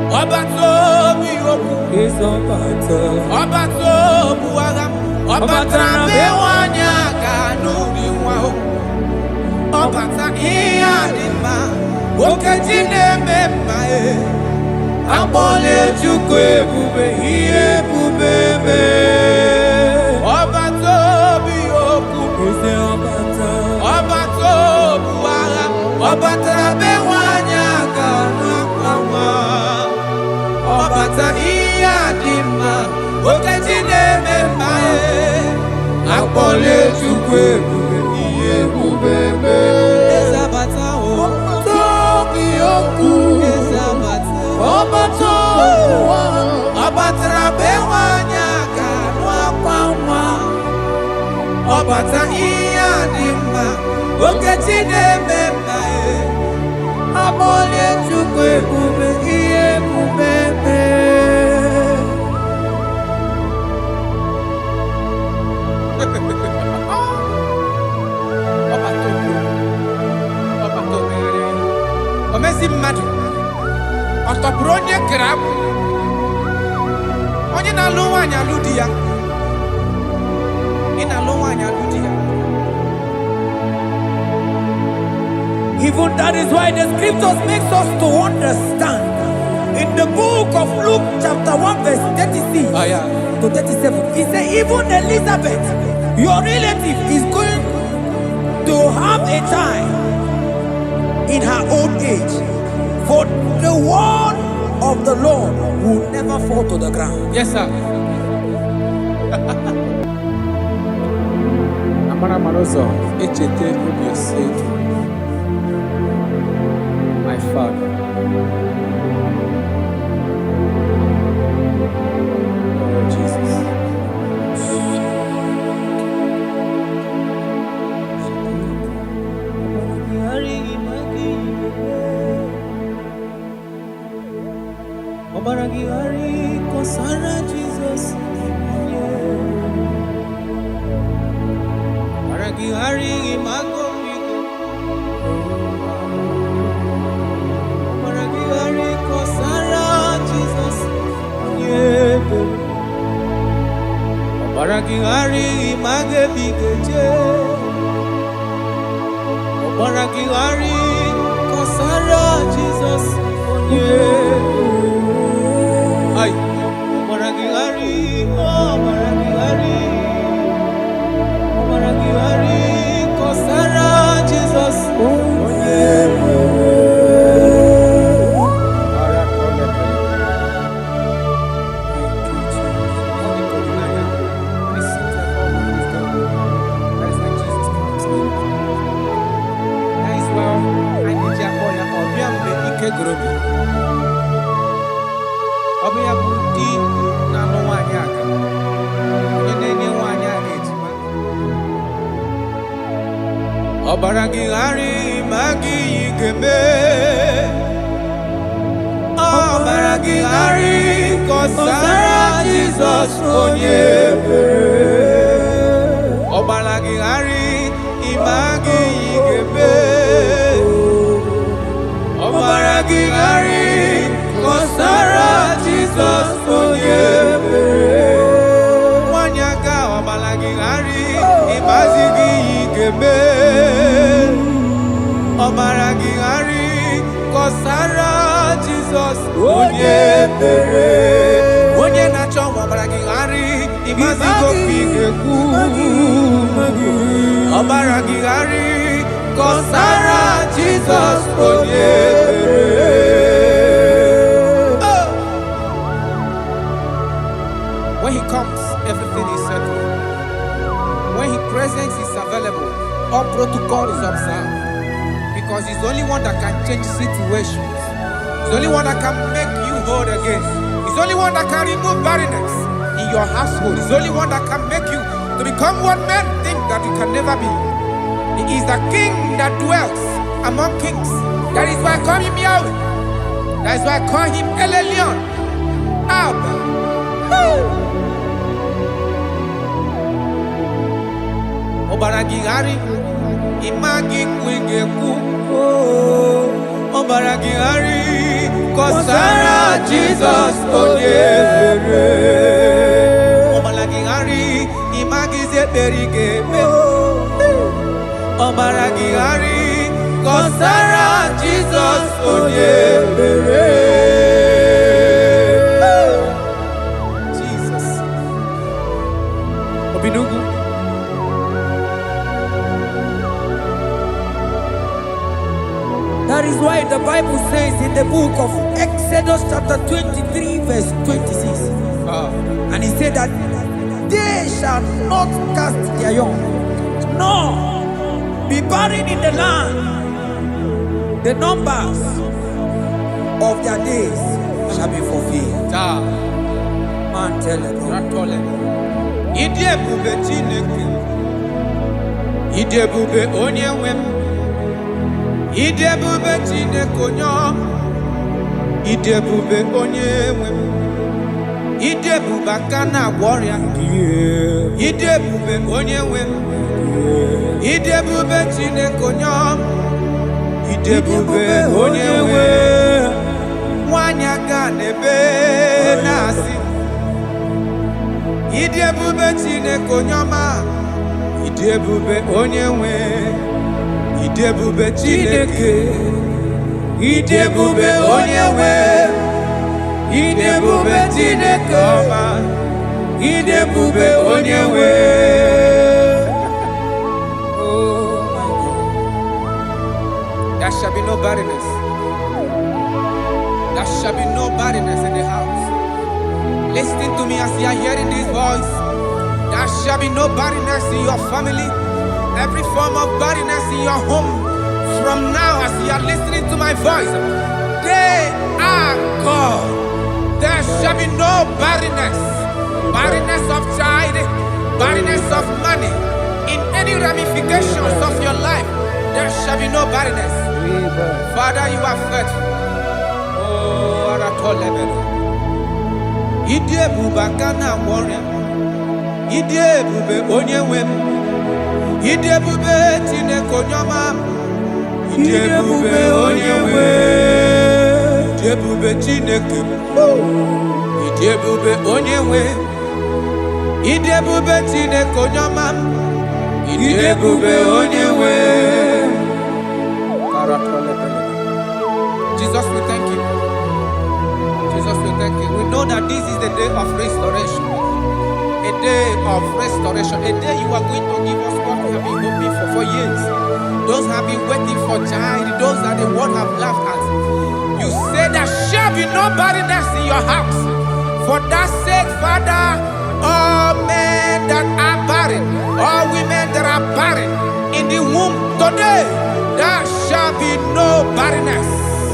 Obato biyoku is Obato. Obato buagam Obata bewanya kanu biwa Obata iya dima Okejine memae Abole chukwe bube iye bubebe Obato biyoku Is Obato. Obato buagam Obata bewanya kanu Obata iya dima Okejine memae Akpole chukwe bube iye bubebe Ezabata o Tobi oku Ezabata Obato Obata bewanya kanwa kwa Obata iya dima Okejine memae Akpole chukwe bube iye bubebe Omezi mmadu Otopuru onye grab Onye na-alụ nwaanyị alụ di ya Ị na-alụ nwaanyị alụ di ya Even that is why the scriptures makes us to understand. In the book of Luke chapter 1 verse 36 to 37, he said even Elizabeth, your relative, is going to have a child in her old age. For the word of the Lord will never fall to the ground. Yes, sir. Amara Marozo, Echete Rubio said, my father. Oh, Jesus. Obaragihari kosara Jesus. Obaragihari imago migo. Obaragihari kosara Jesus. Obaragihari image bigeje. Obaragihari kosara Jesus. Ay, Obaragihari, Obaragihari, Obaragihari, Kosara Jesus. Obiya budi na no nwanyị aka. Onye na-enye nwanyị aka ejima. Obaragihari magi igeme. Obaragihari kosara Jesus onye ebere. Obaragihari imagi igeme. Obaragihari kosara Jesus onye ebere. Nwanyaka Obaragihari imazigi igeme. Obaragihari kosara Jesus onye ebere. Onye na-achọ Obaragihari imazigo igekwu. Obaragihari kosara Jesus onye ebere. When he comes, everything is settled. When his presence is available, all protocol is observed. Because he's the only one that can change situations. He's the only one that can make you whole again. He's the only one that can remove barrenness in your household. He's the only one that can make you to become what men think that you can never be. He is the king that dwells among kings. That is why I call him Yahweh. That is why I call him El Elyon. Abba. Obaragihari imagi kwingeku. Obaragihari kọsara Jesus onye mere. Ọbara gị ghara ịmagize ekpere ga-eme. Ọbara gị ghara kọsara Jesus onye mere. Jesus. Obinugu. That is why the Bible says in the book of Exodus chapter 23 verse 26. And he said that they shall not cast their young, nor be barren in the land. The numbers of their days shall be fulfilled. Man tell them. Idebube Chineke, idebube onye nwe m, idebube Chineke onye ọma, idebube onye nwe m, idebube aka na-agwọ ọrịa, idebube onye nwe m, idebube Chineke onye ọma, idebube onye nwe m, nwanyị aka n'ebe na-asị. Idebube Chineke onye ọma, idebube onye nwe, idebube Chineke, idebube onye nwe, idebube Chineke ọma, idebube onye nwe. Oh my God. There shall be no barrenness. There shall be no barrenness in the house. Listen to me as you are hearing this voice. There shall be no barrenness in your family. Every form of barrenness in your home. From now, as you are listening to my voice, they are gone. There shall be no barrenness. Barrenness of child, barrenness of money. In any ramifications of your life, there shall be no barrenness. Father, you are faithful. Oh, Aratolebele. Idebube aka na-agwọ ọrịa, idebube onye nwe m, idebube Chineke onye ọma, idebube onye nwe, idebube Chineke, idebube onye nwe, idebube Chineke onye ọma, idebube onye nwe. Jesus, we thank you. Jesus, we thank you. We know that this is the day of restoration. A day of restoration. A day you are going to give us what we have been hoping for years. Those have been waiting for child. Those that the world have laughed at. You say there shall be no barrenness in your house. For that sake, Father, all men that are barren, all women that are barren in the womb today, there shall be no barrenness.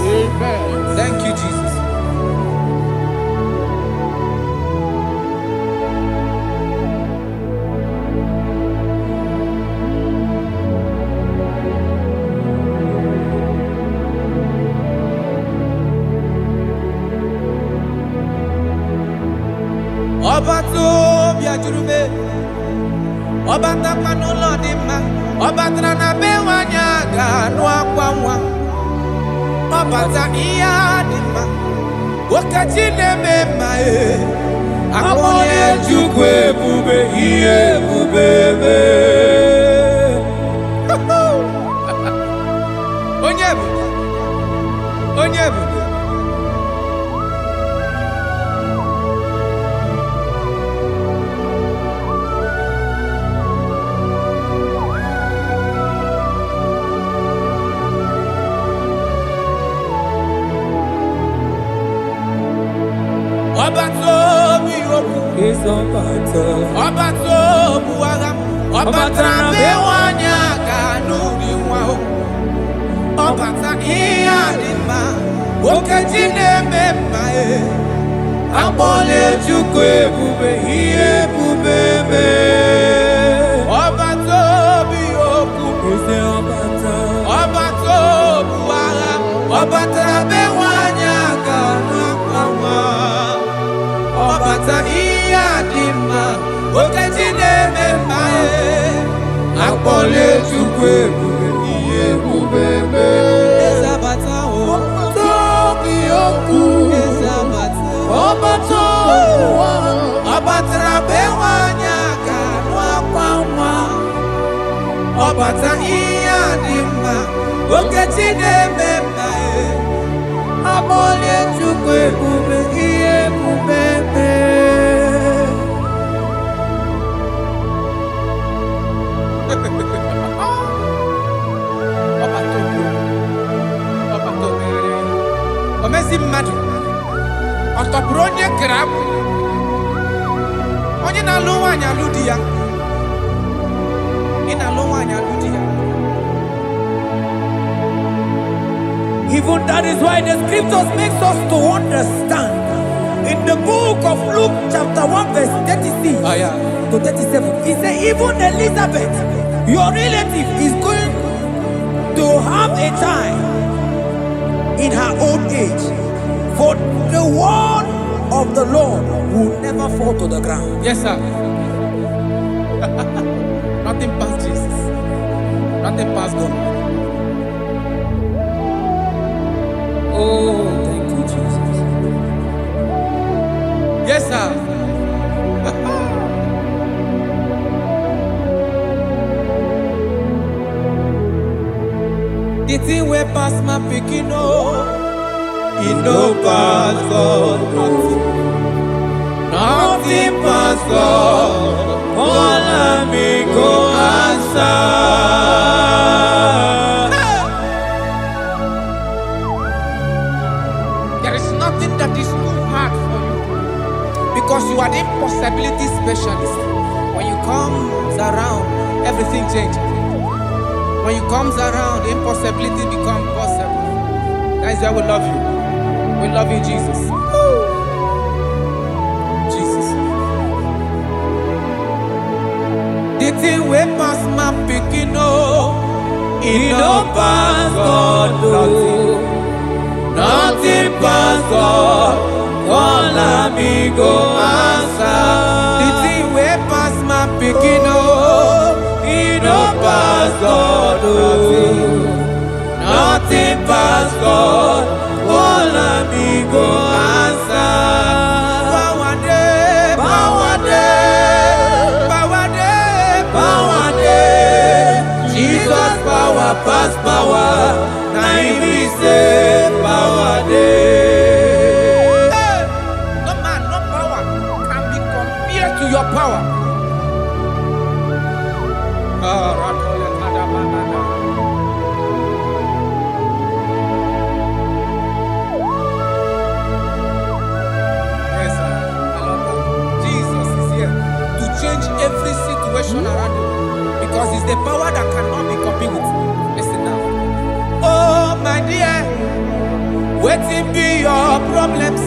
Amen. Thank you, Jesus. Ọba tó bịajuru me, ọba takwa n'ụlọ dị mma, ọba tara na be nwanyị aga anụ akwa nwa, ọba ta ihe dị mma, okechi na-eme mma akpọnye Chukwu ebube ihe ebube eme. Onye ebube, onye ebube. Ọba tó bí okwu, ọba tó bụ agha, ọba tara be nwanyị aga n'ụdị nwa o, ọba ta ihe dị mma, okechi na-eme mma akpọla Chukwu ebube ihe ebube eme. Ọba tó bí okwu, ọba tó bụ agha, ọba tara be nwanyị aga n'akwa nwa, ọba ta ihe dị mma, okechi na-eme mma akpọla Chukwu ebube ihe ebube eme. Ezabata o, tó bí okwu. ọbata ihe adị mma okechi na-eme mma akpọlie Chukwu ebube ihe ebube omezi mmadụ ọtọpụrụ onye kere agbụ onye na-alụ nwaanyị alụ di ya ị na-alụ nwaanyị alụ di ya. Even that is why the scriptures makes us to understand in the book of Luke chapter 1 verse 36 to 37 it says even Elizabeth your relative is going to have a child in her old age, for the word of the Lord will never fall to the ground. Yes, sir. Nothing past Jesus. Nothing past God. Oh, thank you, Jesus. Yes, sir. The thing way past my picking it no pass God. Nothing pass God. All I me go answer. There is nothing that is too hard for you because you are the impossibility specialist. When you come around, everything changes. When you comes around, the impossibility becomes possible. That is why we love you. We love you, Jesus. Jesus. The thing way past my picking it no pass God. Nothing pass God. All I me go answer. The thing way past my picking it no pass God. Nothing pass God. All I me go answer. Power day, power day, power day, power day. Jesus power pass power. Now he be say power day. Hey, no man, no power can be compared to your power. Yes, sir. I love that. Jesus is here to change every situation around you because it's the power that cannot be copied with. Listen now. Oh my dear, waiting be your problems.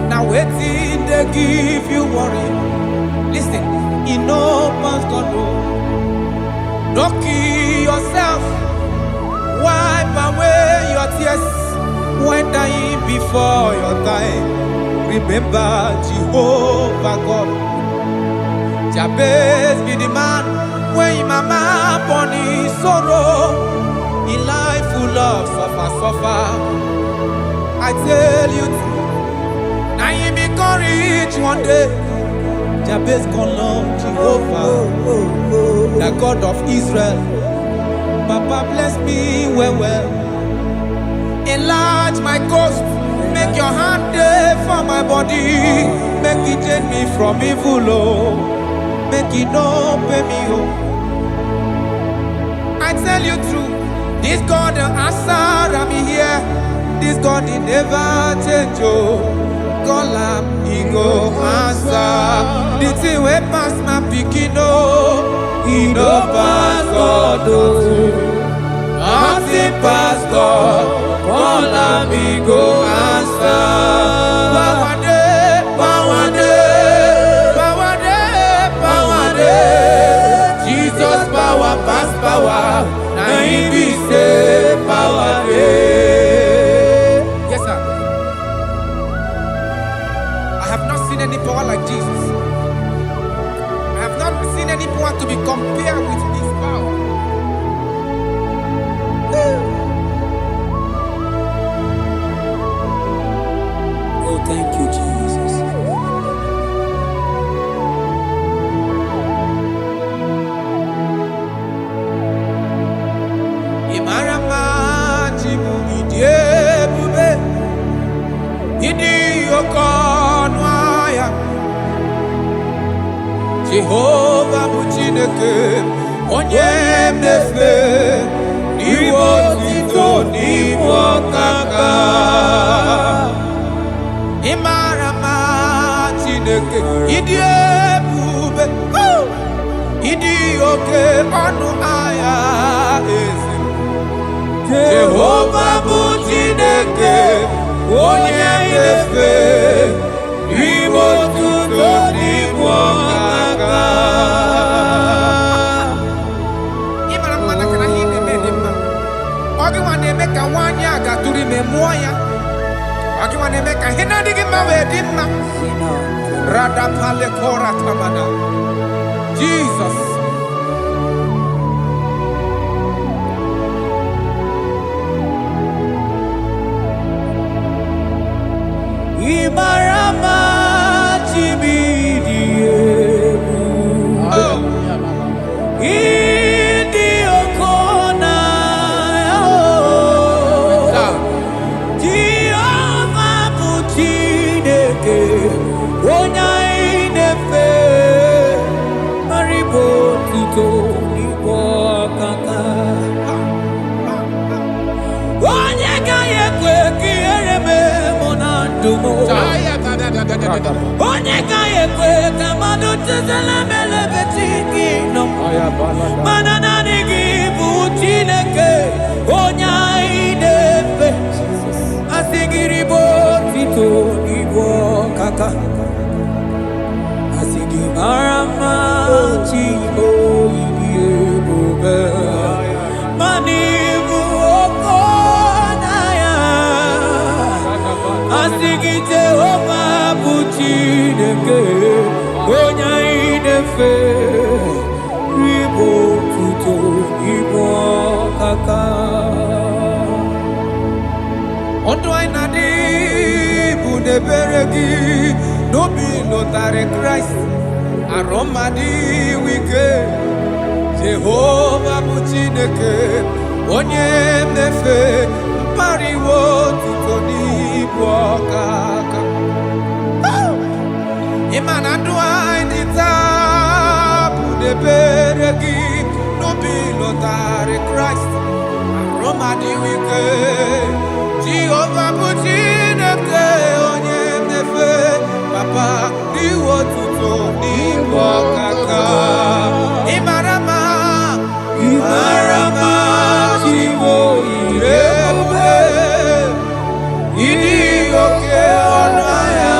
Now waiting they give you worry. Listen, in no man's God. Don't kill yourself. Wipe away your tears when dying before your time. Remember Jehovah God. Jabez be the man when his mama born his sorrow. In life full of suffer. I tell you, now you be courage one day. Jabez gonna love Jehovah, the God of Israel. Papa bless me well. Enlarge my coast, make your hand there for my body. Make it change me from evil, oh. Make it no pay me, oh. I tell you true, this God the answer I'm here. This God he never change, oh. Call him, he go answer. The thing way pass my picking, oh. He no pass God, oh. Nothing pass God. Call him, he go answer. Power day, power day, power day, power day. Jesus power pass power. Now he be say power day. Yes, sir. I have not seen any power like Jesus. I have not seen any power to be compared with his power. Oh, thank you, Jesus. okonwaya Jehovah bụ Chineke onye mmefe iwe otito n'ime ọkaka ịmara mma Chineke ịdị ebube ịdị oke ọnụ ahịa eze Jehovah bụ Chineke onye mmefe iwe otito n'ime ọkaka ịmara mma na kana ihe na-eme dị mma ọ gị nwa na-eme ka nwaanyị a gatụrụ ime mụọ ya ọ gị nwa na-eme ka ihe na-adịghị mma wee dị mma radapalekora tamada Jesus Imarama Chimidiyebu Idi Okona Jehovah bụ Chineke onye inefe maribo tito n'igbo ọkaka onye ga-ekwe ka ihere mee mụ na ndụ m onye ga-ekwe ka mmadụ chezela melebe chi gị nọ mana naanị gị bụ Chineke onye anyị na-efe asị gị ribo tito n'igbo ọkaka asị gị mara mma chi oyiyi ebube mana ibu oko na ya asị gị Jehovah bụ Chineke onye anyị na-efe ribo tuto igbo ọkaka ọdụ anyị na-adị bụ n'ebere gị n'obi lụtarị Kraịst arụmadị wike Jehovah bụ Chineke onye mmefe mpariwo tuto n'ibu ọkaka ịma na ndụ anyị dị taa bụ n'ebere gị n'obi lụtarị Kraịst arụmadị wike Jehovah bụ Chineke onye mmefe papa iwe otuto n'ibu ọkaka ịmara mma Chiwo ebube ịdị oke ọnụ ahịa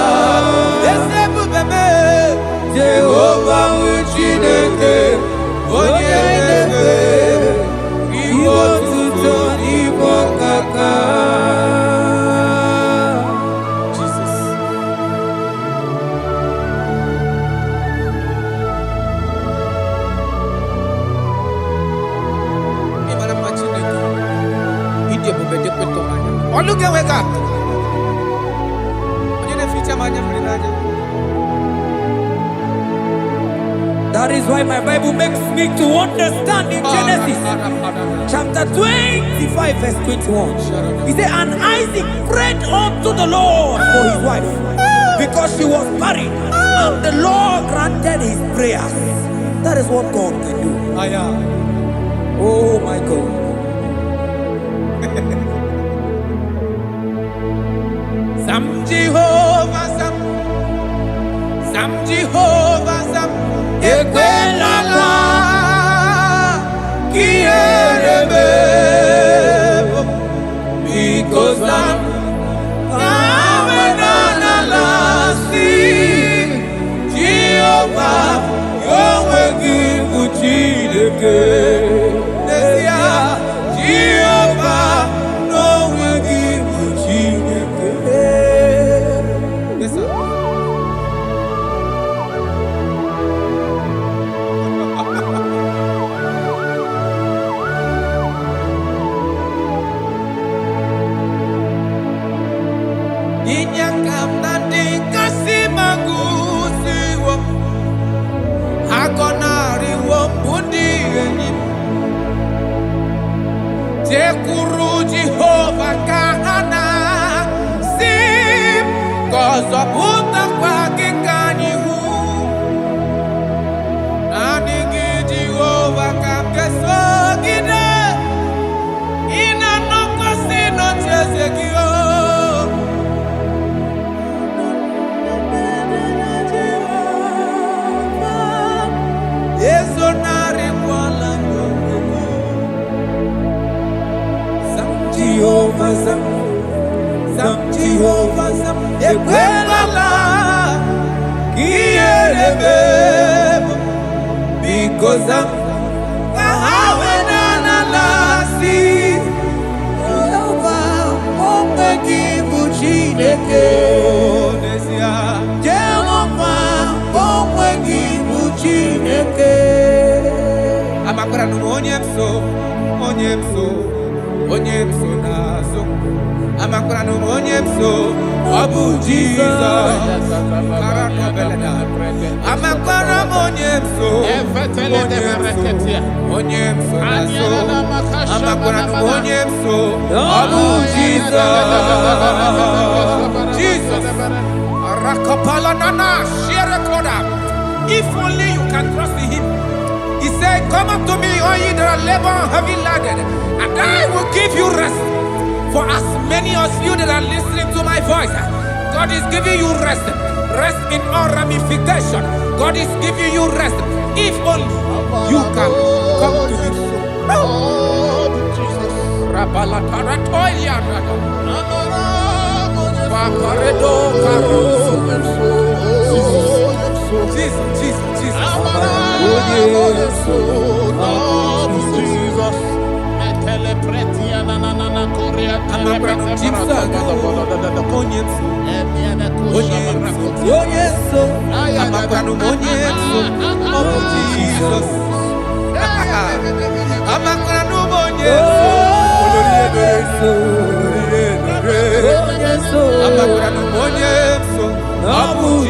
eze ebube mee Jehovah bụ Chineke onye mmefe iwe otuto n'ibu ọkaka Look at where God. That is why my Bible makes me to understand in Genesis chapter 25 verse 21. He said, and Isaac prayed unto the Lord for his wife because she was barren, and the Lord granted his prayers. That is what God can do. Oh my God. Sam Jehovah Sam Ekwelala Kierebe because I'm Jehovah Yahweh give Chineke Jehovah no will give Chineke. Yes sir. Inyakam nandi kasi magusiwo agonari wo budi eni Tekuru Jehovah kahana sim cause Zọpụta kwa gị ka anyị hụ. Naanị gị Jehova ka m ga-esogide. Ị na-anọkwasị n'ocheeze gị o. Ezonarịkwala n'onwe gị. Zam Jehova zam. Zam Jehova zam. Ekwela ka ihere mee m. Biko zam ka ha wena na-alasị. Jehova onwe gị bụ Chineke. N'ezie Jehova onwe gị bụ Chineke. Amakwara m onye m so, onye m so, onye m so n'azụ. Amakwara m onye m so, ọ bụ Jizọs. Amakwara m onye m so, onye m so n'azụ. Amakwara m onye m so, ọ bụ Jizọs. Jesus. Rakapala nana, share a koda. If only you can trust in him. He said, come up to me, all ye that are labor and heavy laden, and I will give you rest. For as many of you that are listening to my voice, God is giving you rest. Rest in all ramification. God is giving you rest. If only you can come to him.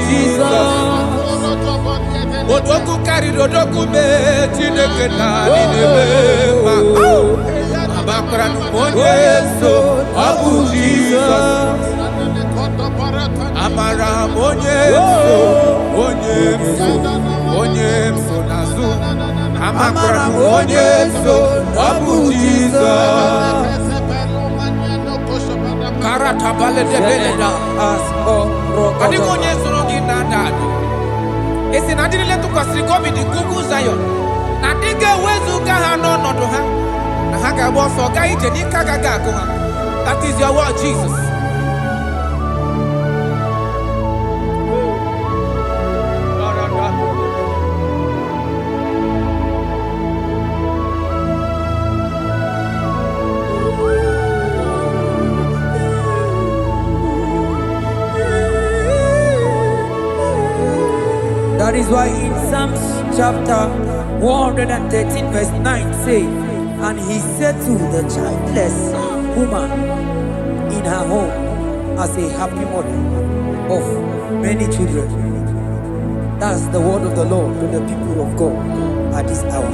Jesus. Odoku carry odoku me Chineke na ninebe. Amakwara m onye so, ọ bụ Jizọs. Amara m onye so, onye so n'azụ. Amakwara m onye so, ọ bụ Jizọs. Karata baledebeleda asọ. Adịghị onye soro gị na-ada. Esi na adịrịla tụkwasịrị gị obi dị ka ugwu Zayọn, na ndị ga-ewezuga ha n'ọnọdụ ha, na ha ga-agba ọsọ gaa ije n'ike agaghị agụ ha. That is your word, Jesus. That is why in Psalms chapter 113 verse 9 say, and he said to the childless woman in her home as a happy mother of many children. That's the word of the Lord to the people of God at this hour.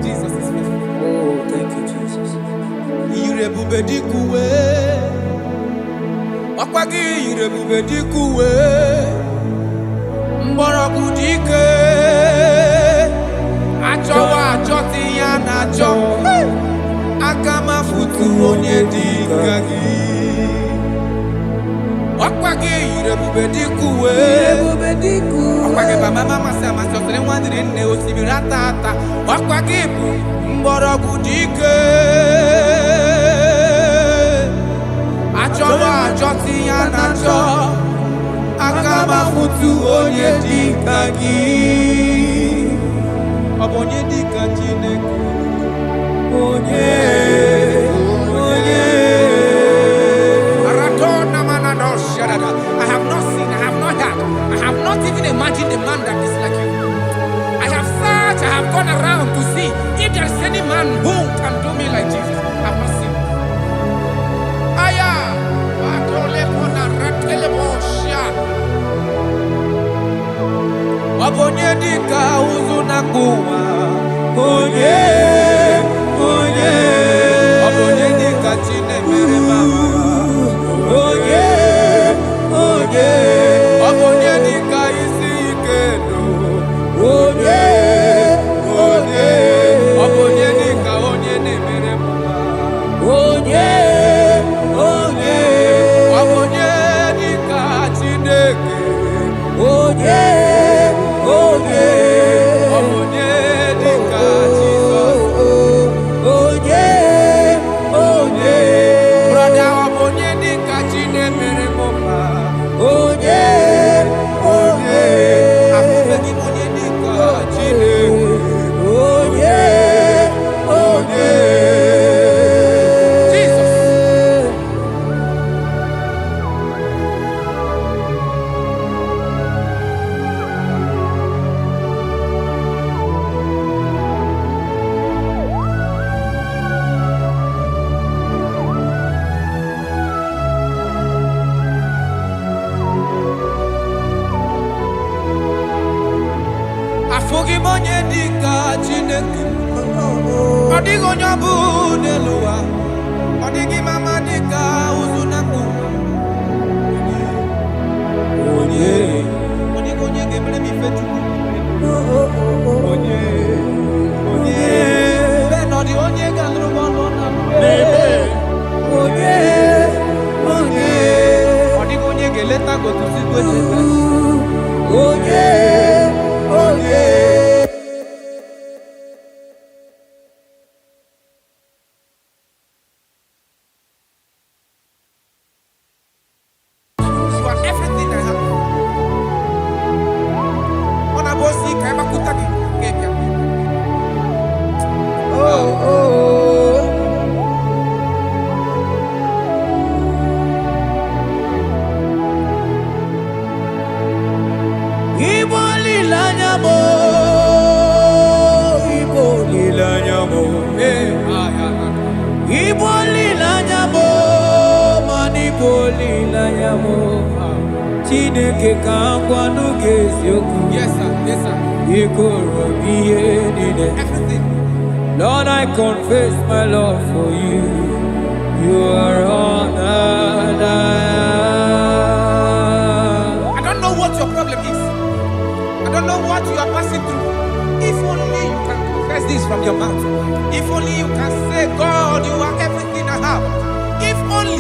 Jesus is faithful. Oh, thank you, Jesus. Irebube dikuwe. Ọkwagị irebube dikuwe. Mgbọrọgwụ dike. Achọwa achọtị ya na-achọ. Aka m afụtụ onye dịka gị. Ọkwagị irebube dikuwe. Ọkwagị baba mama sị amasị ọsịrị nwa dịrị nne osimiri ata ata. Ọkwagị bụ mgbọrọgwụ dike. Achọwa achọtị ya na-achọ. Aka m afụtụ onye dịka gị. Ọ bụ onye dịka Chineke. Onye. I have not seen, I have not heard, I have not even imagined a man that is like you. I have searched, I have gone around to see if there is any man who can do me like Jesus. I have not seen. Onye dịka ụzụ na-akpụ ụwa. Onye. Ọ bụ onye dịka Chinemere mama. Onye. dịka Chineke. Ọ dịghị onye ọ bụ n'elu ụwa. Ọ dịghị mama dịka ụzụ na mbụ. Onye ga-emere m ife Chukwu. Onye bẹ́ẹ̀ nọ dị onye ga-alụrụ m ọnụ na mbebe. Onye ọ dịghị onye ga-eleta gotuzi gwecheta. Onye Chineke ka ngwa n'oge eziokwu. Yes sir, yes sir. Ikoro ihe niile. Everything. Lord, I confess my love for you. You are honored. I don't know what your problem is. I don't know what you are passing through. If only you can confess this from your mouth. If only you can say, God, you are everything I have. If only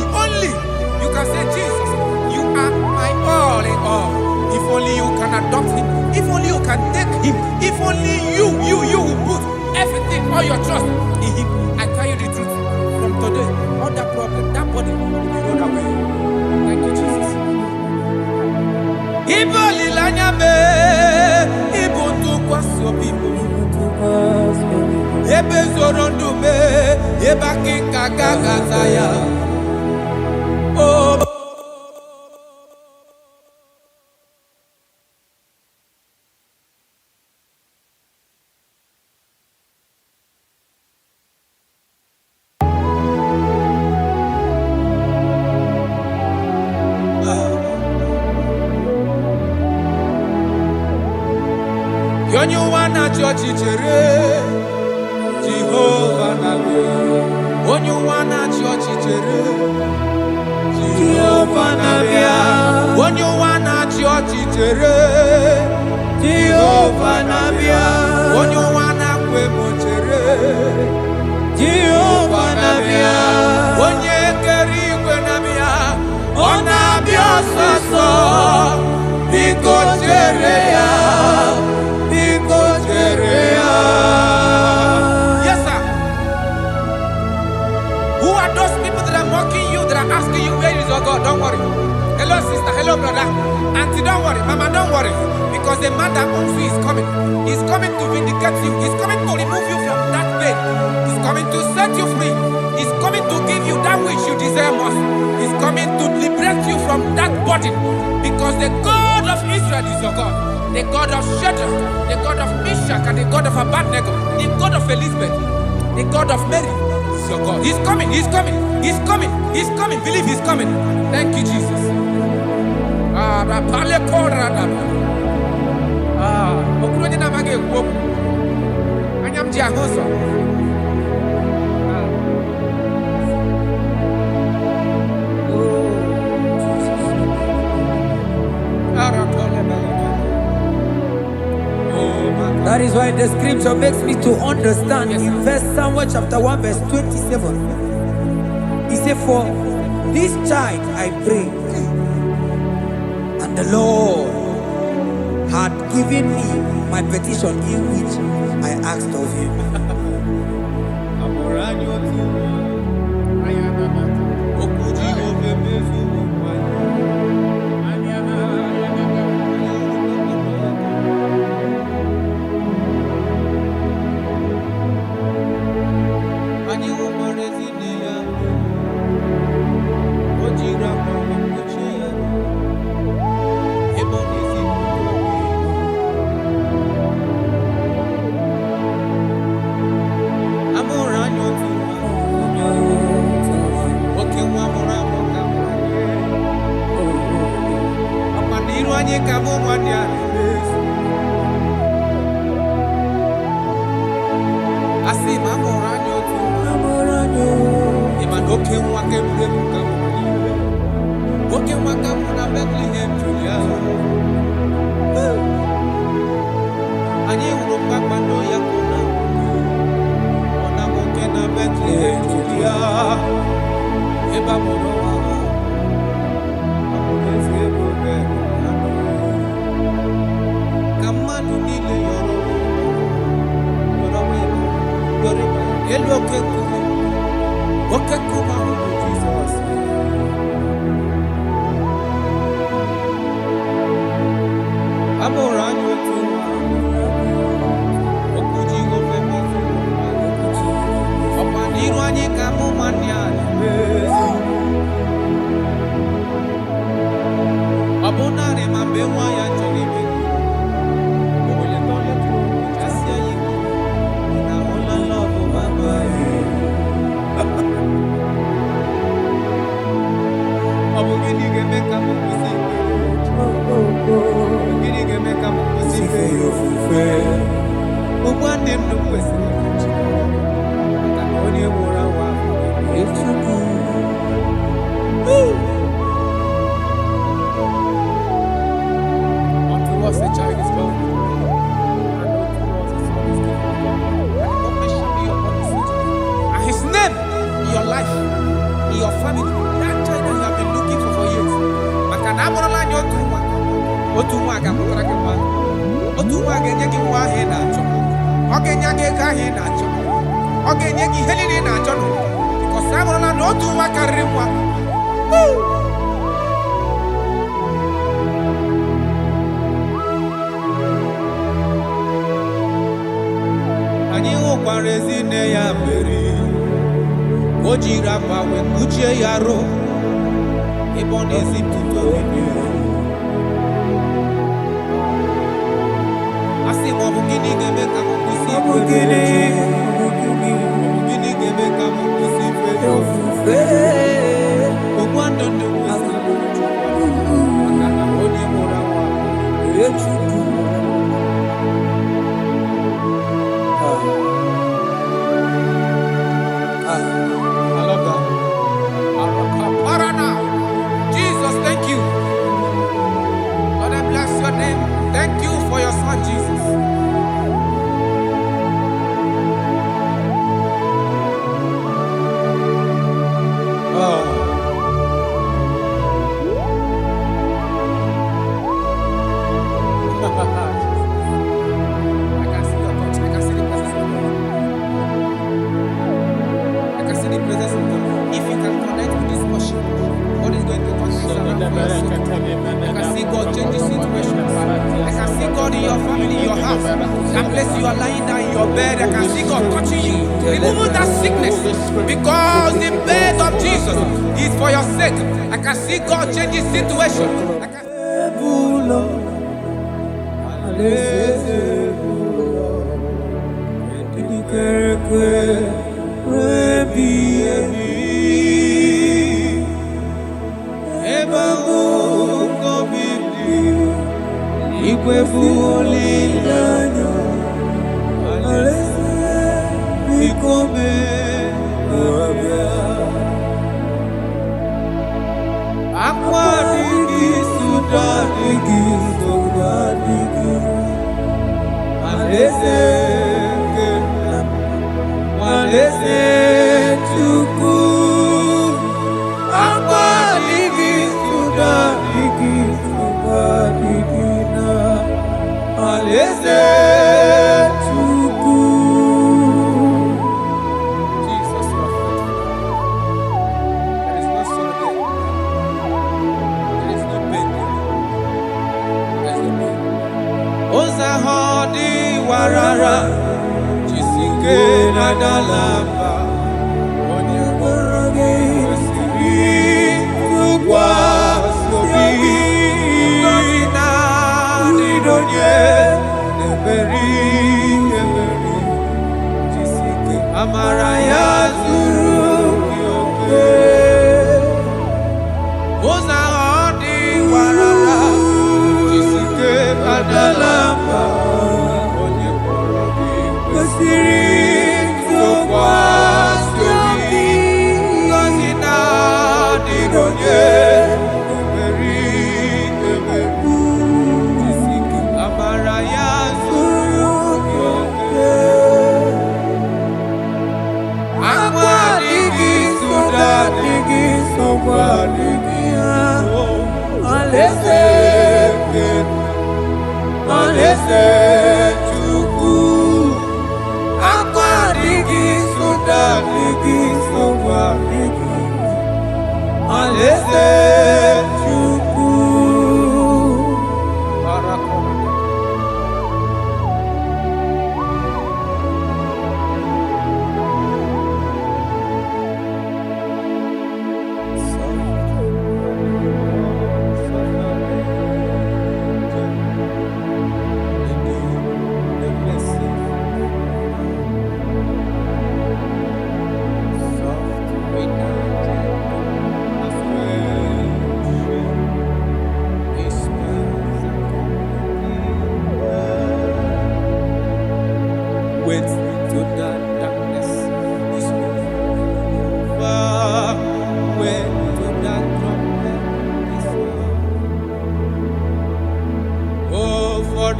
you can say, Jesus, you are my all in all. If only you can adopt him. If only you can take him. If only you will put everything, all your trust in him. I tell you the truth. From today, all that problem, that body will be rolled away. Thank you, Jesus. Ibo lilanya me, ibo tu kwaso bibo. Ebe zorondu me, eba kikagagazaya. Oh. Onye ụwa na-achị ọchịchịrị Jehova na-abịa. Onye ụwa na-achị ọchịchịrị Jehova na-abịa. Onye ụwa na-achị ọchịchịrị Jehova na-abịa. Onye ụwa na-akwa emochere Jehova na-abịa. Onye kere igwe na-abịa. Ọ na-abịa ọsọsọ. Biko chere ya. Yes, sir. Who are those people that are mocking you, that are asking you, where is your God? Don't worry. Hello, sister. Hello, brother. Auntie, don't worry. Mama, don't worry. Because the man that owns you is coming. He's coming to vindicate you. He's coming to remove you from that pain. He's coming to set you free. He's coming to give you that which you desire most. He's coming to liberate you from that burden. Because the God of Israel is your God. The God of Shadrach, the God of Meshach, and the God of Abednego, the God of Elizabeth, the God of Mary is your God. He's coming, he's coming, he's coming, he's coming. Believe he's coming. Thank you, Jesus. That is why the scripture makes me to understand. Yes, in verse Samuel chapter 1 verse 27. He said, for this child I pray, and the Lord had given me my petition in which I asked of him.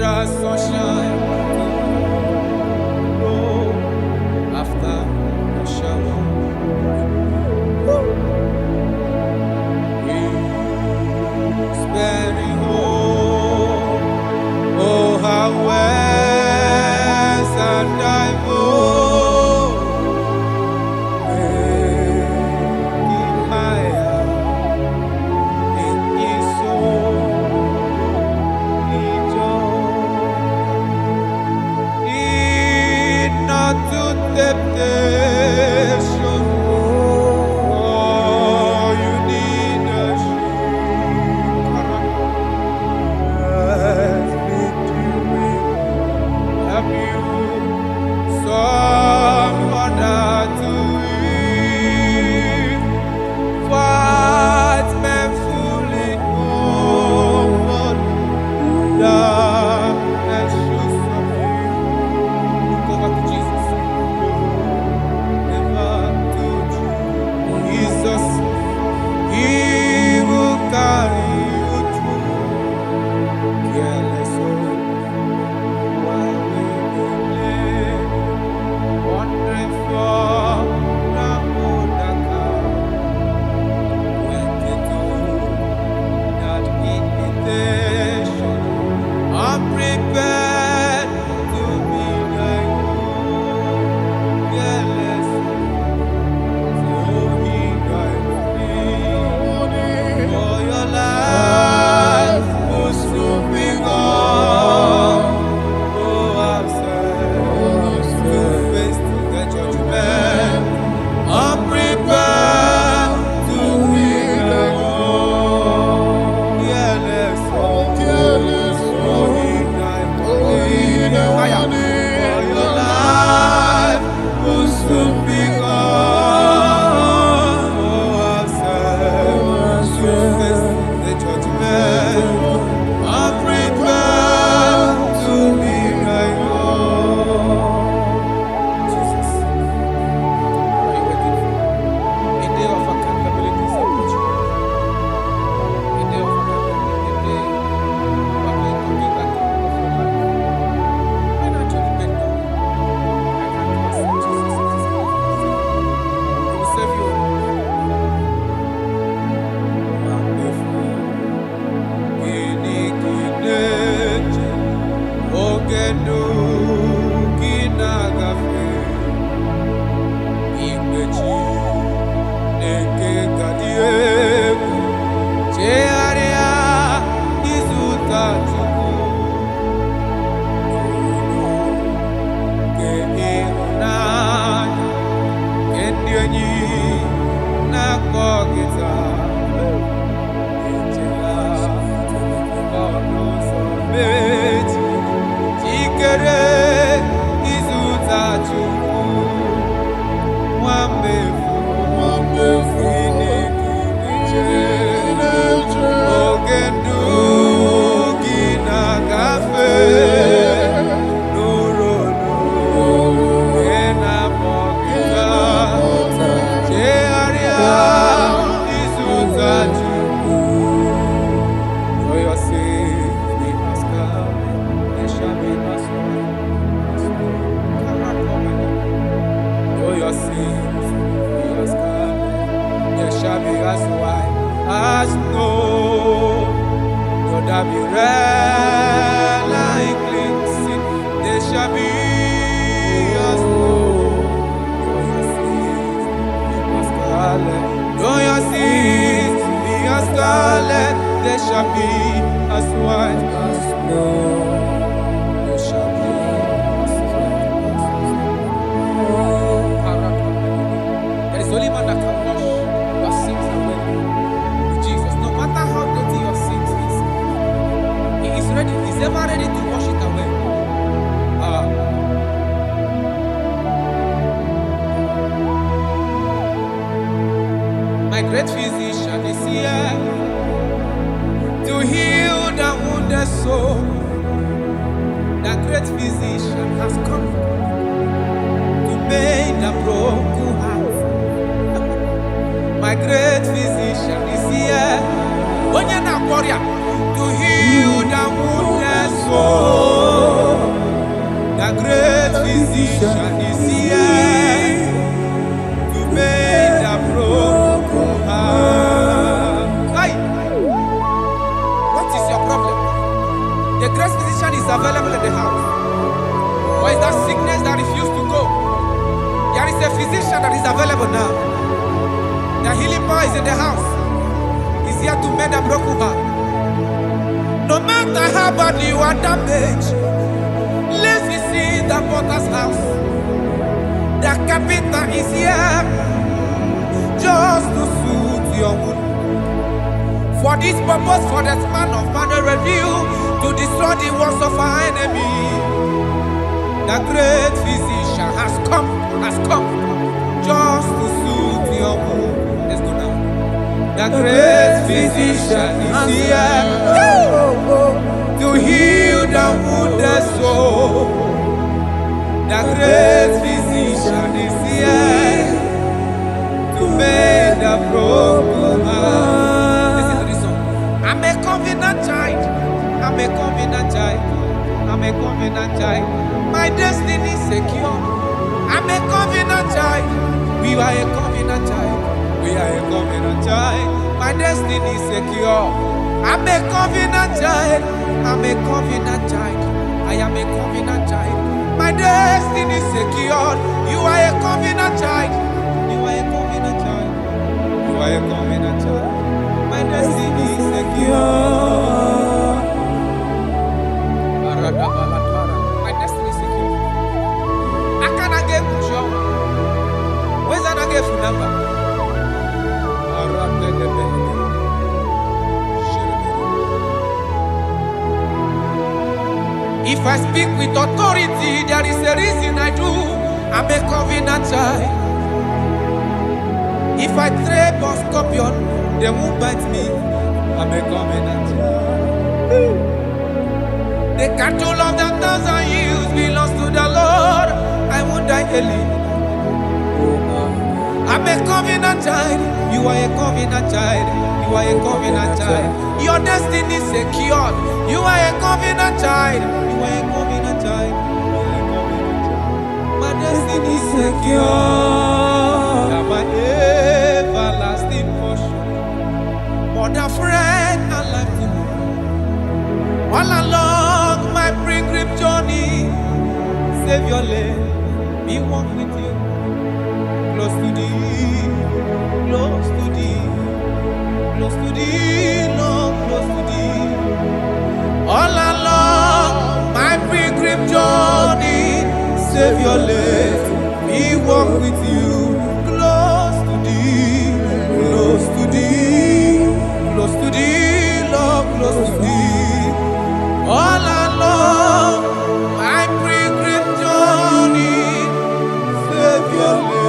the sunshine tomorrow after the shower. He's very home. Oh, how west and I keep my eye in his soul. Not to temptation. Oh, you need a shield. Have you someone to eat? Fight men fully over darkness should subdue. Go back to Jesus. Never to Jesus. He will carry you through. Careless soul, while we live, wandering from the underground, waiting to that invitation. I'm prepared to be like you. Careless soul, he guides me. For your life will soon be gone. Oh, I'm sad to face the judgment. I'm prepared to be like you. Careless soul, he guides me. For your life will soon be gone. Oh, I'm sad to face the judgment. I'm prepared to be like you. Jesus, what are you waiting for? A day of accountability is approaching. A day of accountability, a day you are going to give account of your life. When actually bend down, I can accept Jesus as his life. He will save you. Wonderful. Iniquineche, ogenu kinagafe, ikpechi neke kadiegu, chearia izuta chukwu, ke ịhụnanya, ke ndị enyi na-akpọ gị taa. Jikere izuta Chukwu, nwammefu Chineke oge ndụ gị na-agafe n'ụlọ nke na-akpọ gị taa. Chegharịa izuta Chukwu. For your sake we ask God, there shall be no sorrow. For your sake we ask God, there shall be as white as snow. Though there be red like crimson, there shall be as snow. For your sake we ask scarlet. Though your sins be as scarlet, there shall be as white as snow. There shall be as white as snow. There is only one that can wash your sins away. Jesus. No matter how dirty your sins is, He is ready. He's ever ready to wash it away. My great physician is here to heal the wounded soul. The great physician has come to made a broken heart. My great physician is here, to heal the wounded soul. great physician is here to make the broken heart. Hey. What is your problem? The great physician is available in the house. Or is that sickness that refused to go? There is a physician that is available now. The healing power is in the house. He's here to mend a broken heart. No matter how bad you are damaged, let's visit the potter's house. The carpenter is here just to soothe your wound. For this purpose, for the man of man review to destroy the works of our enemy. The great physician has come just to soothe your wound. Let's go now. The great physician is here to heal the wounded soul. The great physician is here to make the broken heart. Listen to this song. I'm a covenant child. I'm a covenant child. I'm a covenant child. My destiny is secure. I'm a covenant child. We are a covenant child. We are a covenant child. My destiny is secure. I'm a covenant child. I'm a covenant child. I am a covenant child. My destiny is secure. You are a covenant child. You are a covenant child. You are a covenant child. My destiny is secure. My destiny is secure. I cannot get sure. Where's that I get phone number? If I speak with authority, there is a reason I do. I'm a covenant child. If I tread on scorpion, they won't bite me. I'm a covenant child. The cattle of the 1,000 years belongs to the Lord. I won't die early. I'm a covenant child. You are a covenant child. You are a covenant child. Your destiny is secured. You are a covenant child. You are a covenant child. My destiny is secure. Now my everlasting portion. More than friend and life to me. All along my pilgrim journey, save your lane. Be one with you. Close to thee, close to thee, close to thee, Lord, close to thee. All along my pilgrim journey, save your life, we walk with you. Close to thee, close to thee, close to thee, Lord, close to thee. All along my pilgrim journey, save your life.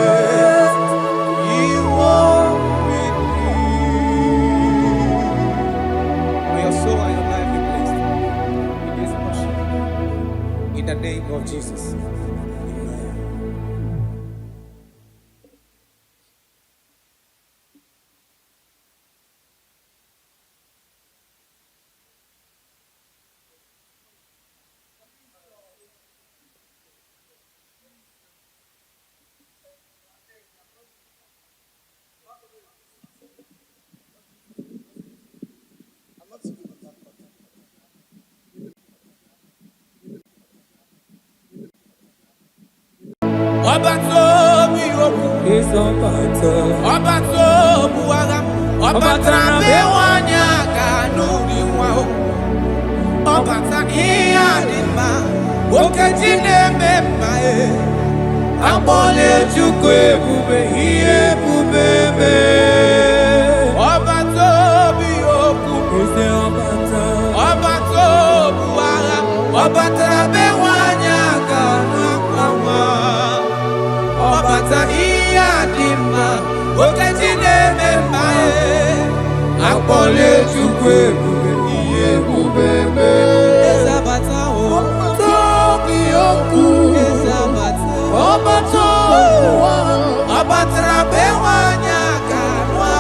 In the name of Jesus. Obato is Obato Buaga, Obatra Bewanya Ganudi Wow, Obata Iadima, Okajine Mepae, Abole Jukwe Bube, Hie Bubebe, Obato Bioku, Obato Buaga, Obatra Bewanya Ganudi. Obata Iadima, Okajine Mepae, Abole Jukwe Bube, Hie Bubebe, Ezabata Tokioku, Ezabata Obato, Obatra Bewanya Ganwa,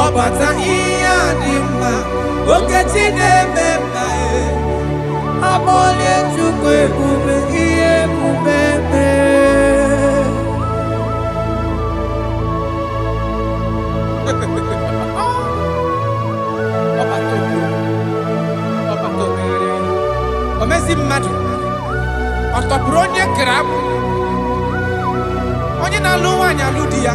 Obata Iadima, Okajine Mepae, Kamole chukwe bube iye bubebe. Omezi mmadu ọtọpụrụ onye grab onye na-alụ nwaanyị alụ di ya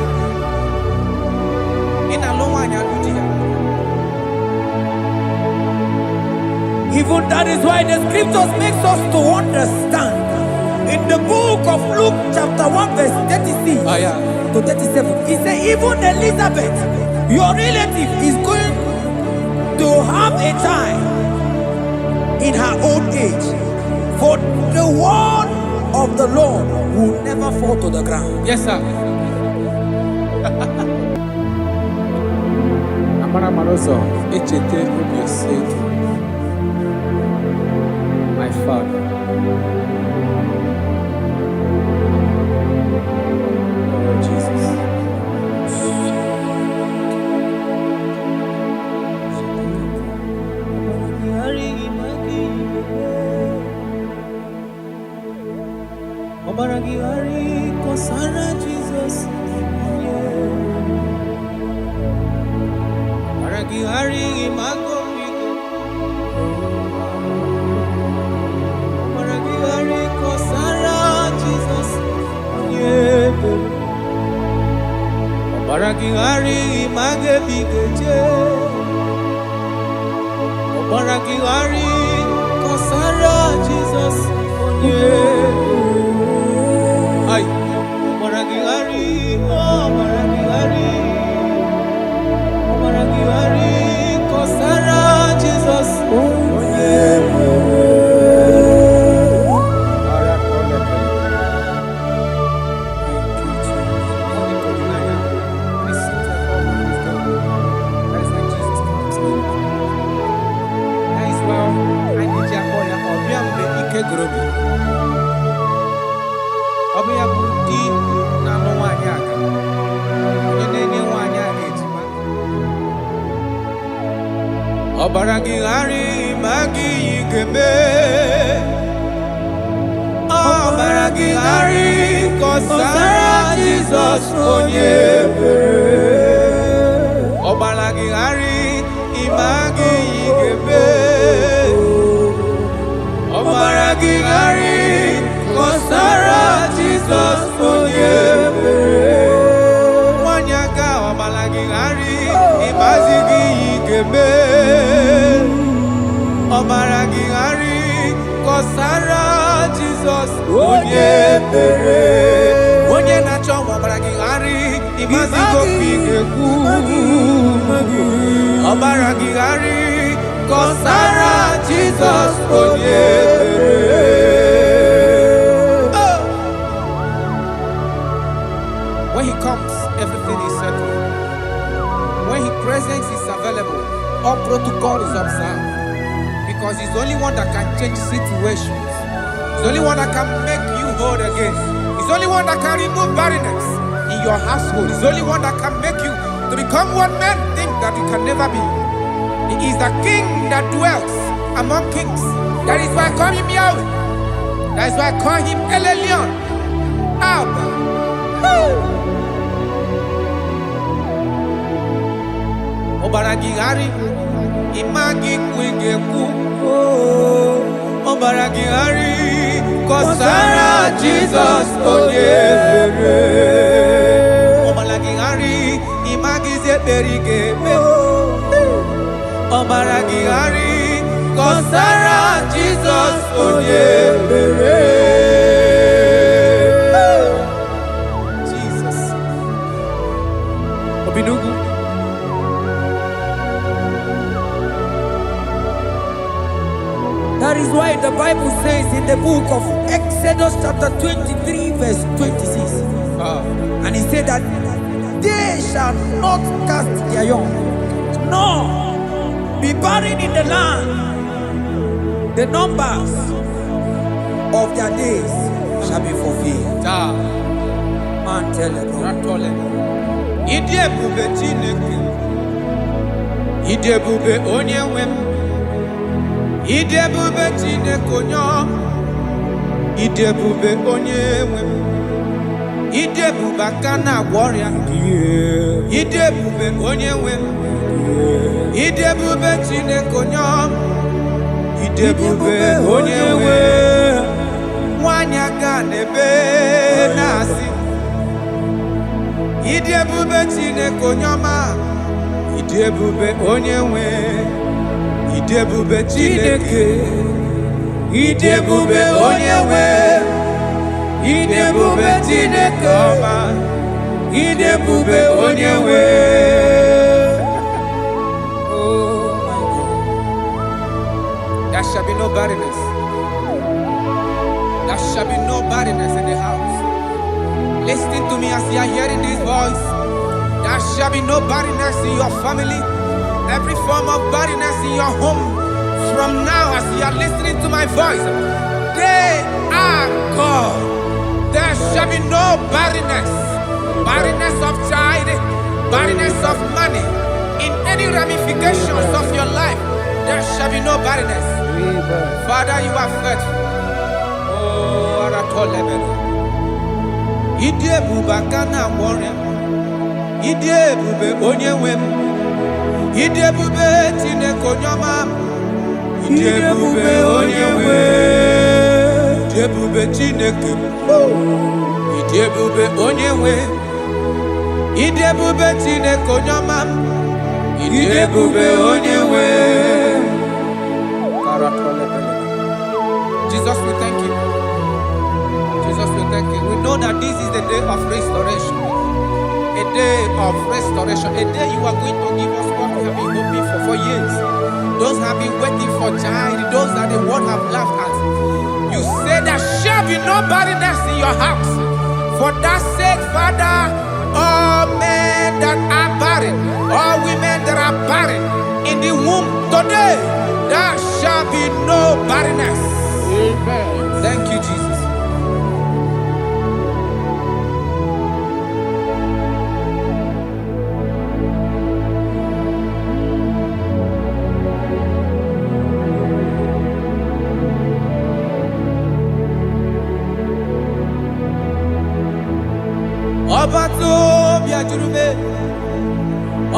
ị na-alụ nwaanyị alụ di ya. Even that is why the scriptures makes us to understand in the book of Luke chapter 1 verse 36 to 37. He said even Elizabeth, your relative, is going to have a child in her old age, for the word of the Lord will never fall to the ground. Yes, sir. Amara Maroso, Echete said, my father. Oh, Jesus. Obaragihari kosara Jesus. Obaragihari imagomigo. Obaragihari kosara Jesus. Obaragihari imagebigeje. Obaragihari kosara Jesus. Ay, Obaragihari, Obaragihari, kosara Jesus. Obiya budi na no nwanyị aka onye na-enye nwanyị a ejima. Obaragihari magi igeme. Obaragihari kosara Jesus onye ebere. Obaragihari imagi igeme. Obaragihari kosara Jesus onye ebere. Wanyaga Obaragihari imazigi igeme. Obaragihari kosara Jesus onye ebere. Onye na-achọ Obaragihari imazigo pigekwu. Obaragihari kosara Jesus onye ebere. When he comes, everything is settled. When his presence is available, all protocol is observed. Because he's the only one that can change situations. He's the only one that can make you whole again. He's the only one that can remove barrenness in your household. He's the only one that can make you to become what men think that you can never be. He is the king that dwells among kings. That is why I call him Yahweh. That is why I call him El Elyon. Abba. Obaragihari imagi kwingeku. Obaragihari kosara Jesus onye ebere. Obaragihari imagi zeberigeme. Obaragihari kosara Jesus onye ebere. Jesus. Obinugu. That is why the Bible says in the book of Exodus chapter 23 verse 26. And he said that they shall not cast their young, nor be barren in the land. The numbers of their days shall be fulfilled. Man tell it. Idebube Chineke. Idebube onye nwe m. Idebube Chineke onye Idebube onye nwe Idebube aka na-agwọ ọrịa Idebube onye nwe Idebube Chineke onye Idebube onye nwe nwanyị aka n'ebe na-asị Idebube Chineke onye ọma Idebube onye nwe Idebube Chineke Idebube onye nwe Idebube Chineke ọma Idebube onye nwe Oh my God. There shall be no barrenness. There shall be no barrenness in the house. Listen to me as you are hearing this voice. There shall be no barrenness in your family. Every form of barrenness in your home. From now, as you are listening to my voice, they are gone. There shall be no barrenness. Barrenness of child, barrenness of money. In any ramifications of your life, there shall be no barrenness. Father, you are faithful. Oh, Aratolebele. Idebube aka na-agwọ ọrịa Idebube onye nwe m Idebube Chineke onye ọma Idebube onye nwe Idebube Chineke Idebube onye nwe Idebube Chineke onye ọma Idebube onye nwe Jesus, we thank you. Jesus, we thank you. We know that this is the day of restoration. A day of restoration. A day you are going to give us what we have been hoping for years. Those have been waiting for child. Those that the world have laughed at. You say there shall be no barrenness in your house. For that sake, Father, all men that are barren, all women that are barren in the womb today, there shall be no barrenness. Amen. Thank you, Jesus. Ọba tó bí ajúrúmé,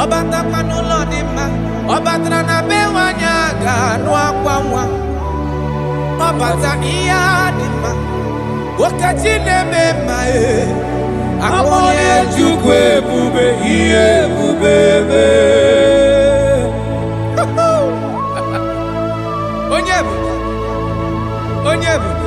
ọba tápánú lọ ní ma, ọba tara na be nwanyị aga nụ akwa nwa, ọba ta ihe dị mma, okachi na-eme mma akpọnye Chukwu ebube ihe ebube ebe. Onye ebube, onye ebube.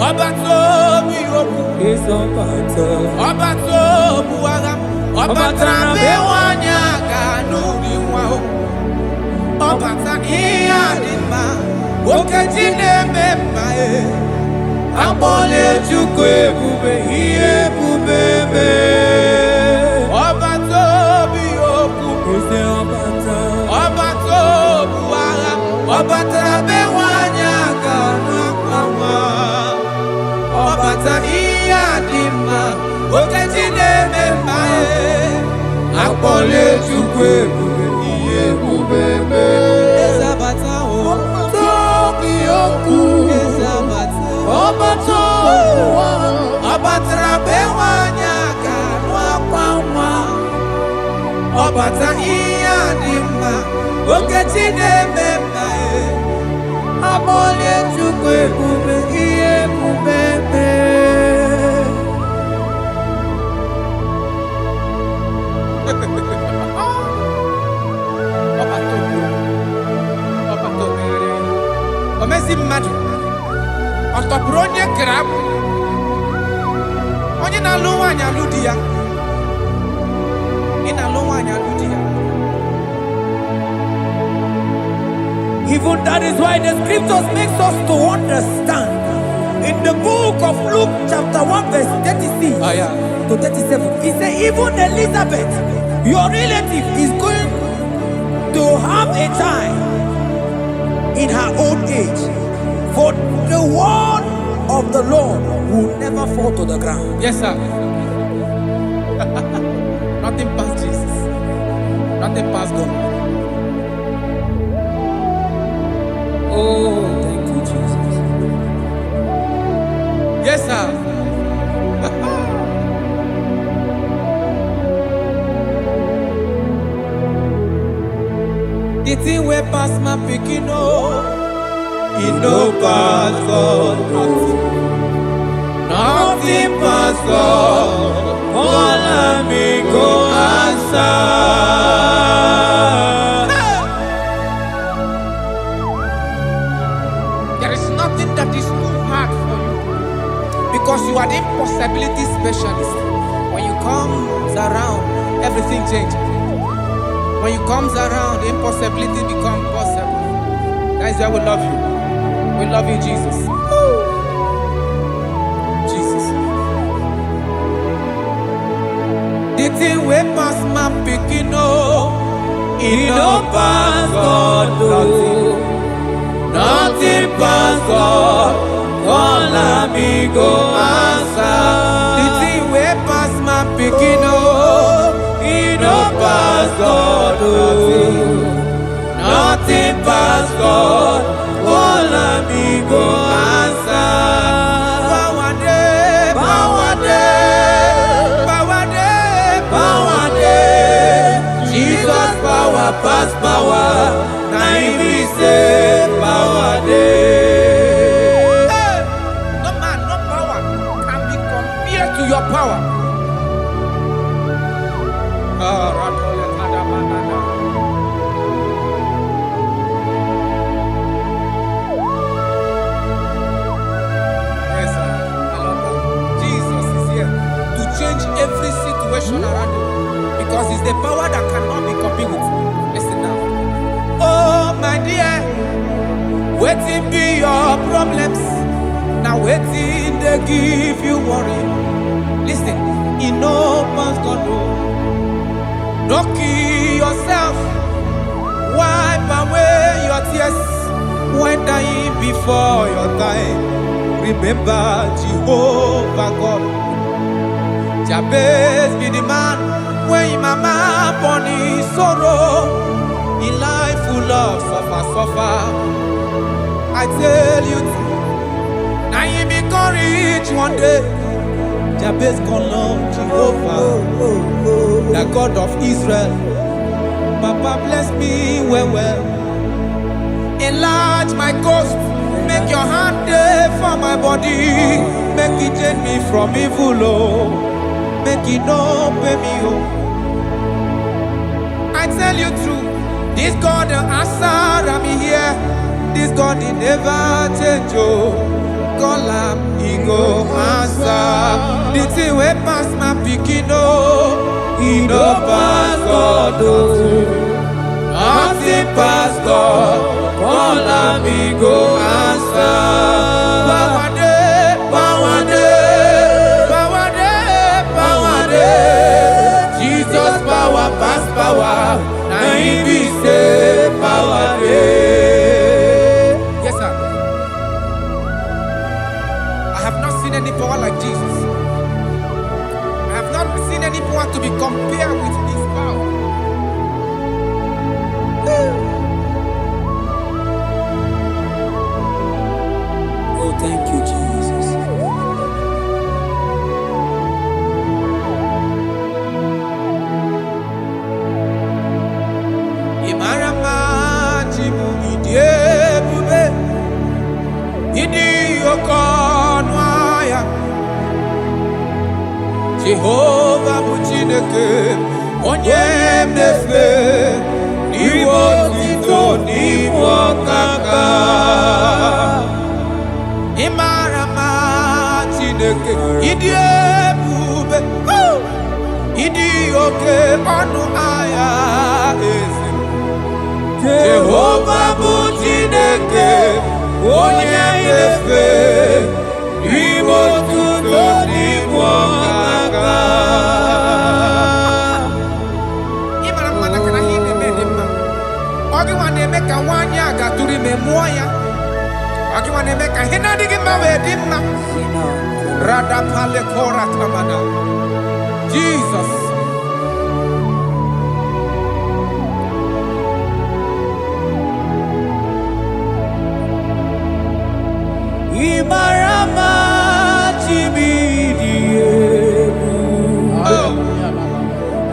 Ọba tó bí okwu ọba tó bụ agha ọba tara be nwanyị aga n'ubi nwa ọba ta ihe dị mma okechi na-eme mma akpọla Chukwu ebube ihe ebube ebe. Ọba tó bí okwu ọba tó bụ agha ọba tara be nwanyị aga n'akwa nwa ọba ta ihe dị mma okechi na-eme mma akpọla Chukwu ebube ihe ebube ebe. Ezabata tobi okwu ọba tó ọba tara be nwanyị aga n'akwa nwa ọba ta ihe dị mma okechi na-eme mma akpọla Chukwu ebube ihe ebube ebe. Omezi mmadụ ọ tọpụrụ onye kere abụ onye na-alụ nwaanyị alụ di ya ị na-alụ nwaanyị alụ di ya. Even that is why the scriptures makes us to understand. In the book of Luke chapter 1 verse 36 to 37, it says even Elizabeth, your relative, is going to have a time in her old age. For the word of the Lord will never fall to the ground. Yes, sir. Nothing past Jesus. Nothing past God. Oh, thank you, Jesus. Yes, sir. The thing way past my picking, oh, it no pass God. Nothing pass God. All me go answer. There is nothing that is too hard for you because you are the impossibility specialist. When you comes around, everything changes. When you comes around, the impossibility becomes possible. That is why we love you. We love you, Jesus. Jesus. The thing way past my picking, oh, it no pass God, nothing pass God. All me go answer. The thing way past my picking, oh, it no pass God, nothing pass God. All me go answer. Power day, power day, power day, power day. Jesus power pass power. Now he say power day. Hey, no man, no power can be compared to your power. Yes, sir. I love that. Jesus is here to change every situation around you because it's the power that cannot be copied with. Listen now. Oh, my dear, waiting be your problems. Now waiting they give you worry. Listen, you know man's God know. Don't kill yourself. Wipe away your tears when dying before your time. Remember Jehovah God. Jabez be the man when your mama born his sorrow. In life full of suffer. I tell you, now you be courage one day. Jabez call on Jehovah, the God of Israel. Papa bless me well. Enlarge my coast. Make your hand there for my body. Make it change me from evil, oh. Make it no pay me, oh. I tell you true, this God the answer I'm here. This God he never change, oh. Call him, he go answer. The thing way past my picking, oh, he no pass God, oh. Nothing pass God. Call him, he go answer. Power day, power day, power day, power day. Jesus power pass power. Now he be say power day. Yes, sir. I have not seen any power like Jesus. I have not seen any power to be compared with this power. Oh, thank you, Jesus. Imarama jimu idiebube idi okonwaya Jehovah bụ Chineke onye mnefe n'iwe otito n'iwe ọkaka Imarama Chineke ịdị ebube ịdị oke ọnụ ahịa eze Jehovah bụ Chineke onye mnefe n'iwe otito n'iwe ọkaka Ịmara mmadụ aka na ihe na-eme dị mma ọ gị nwa na-eme ka nwanyị a gatụrụ ime mụọ ya. Ọgịnwa na-eme ka ihe na-adịghị mma wee dị mma. Radapale kora tamana. Jesus. Imarama chibidie. Oh.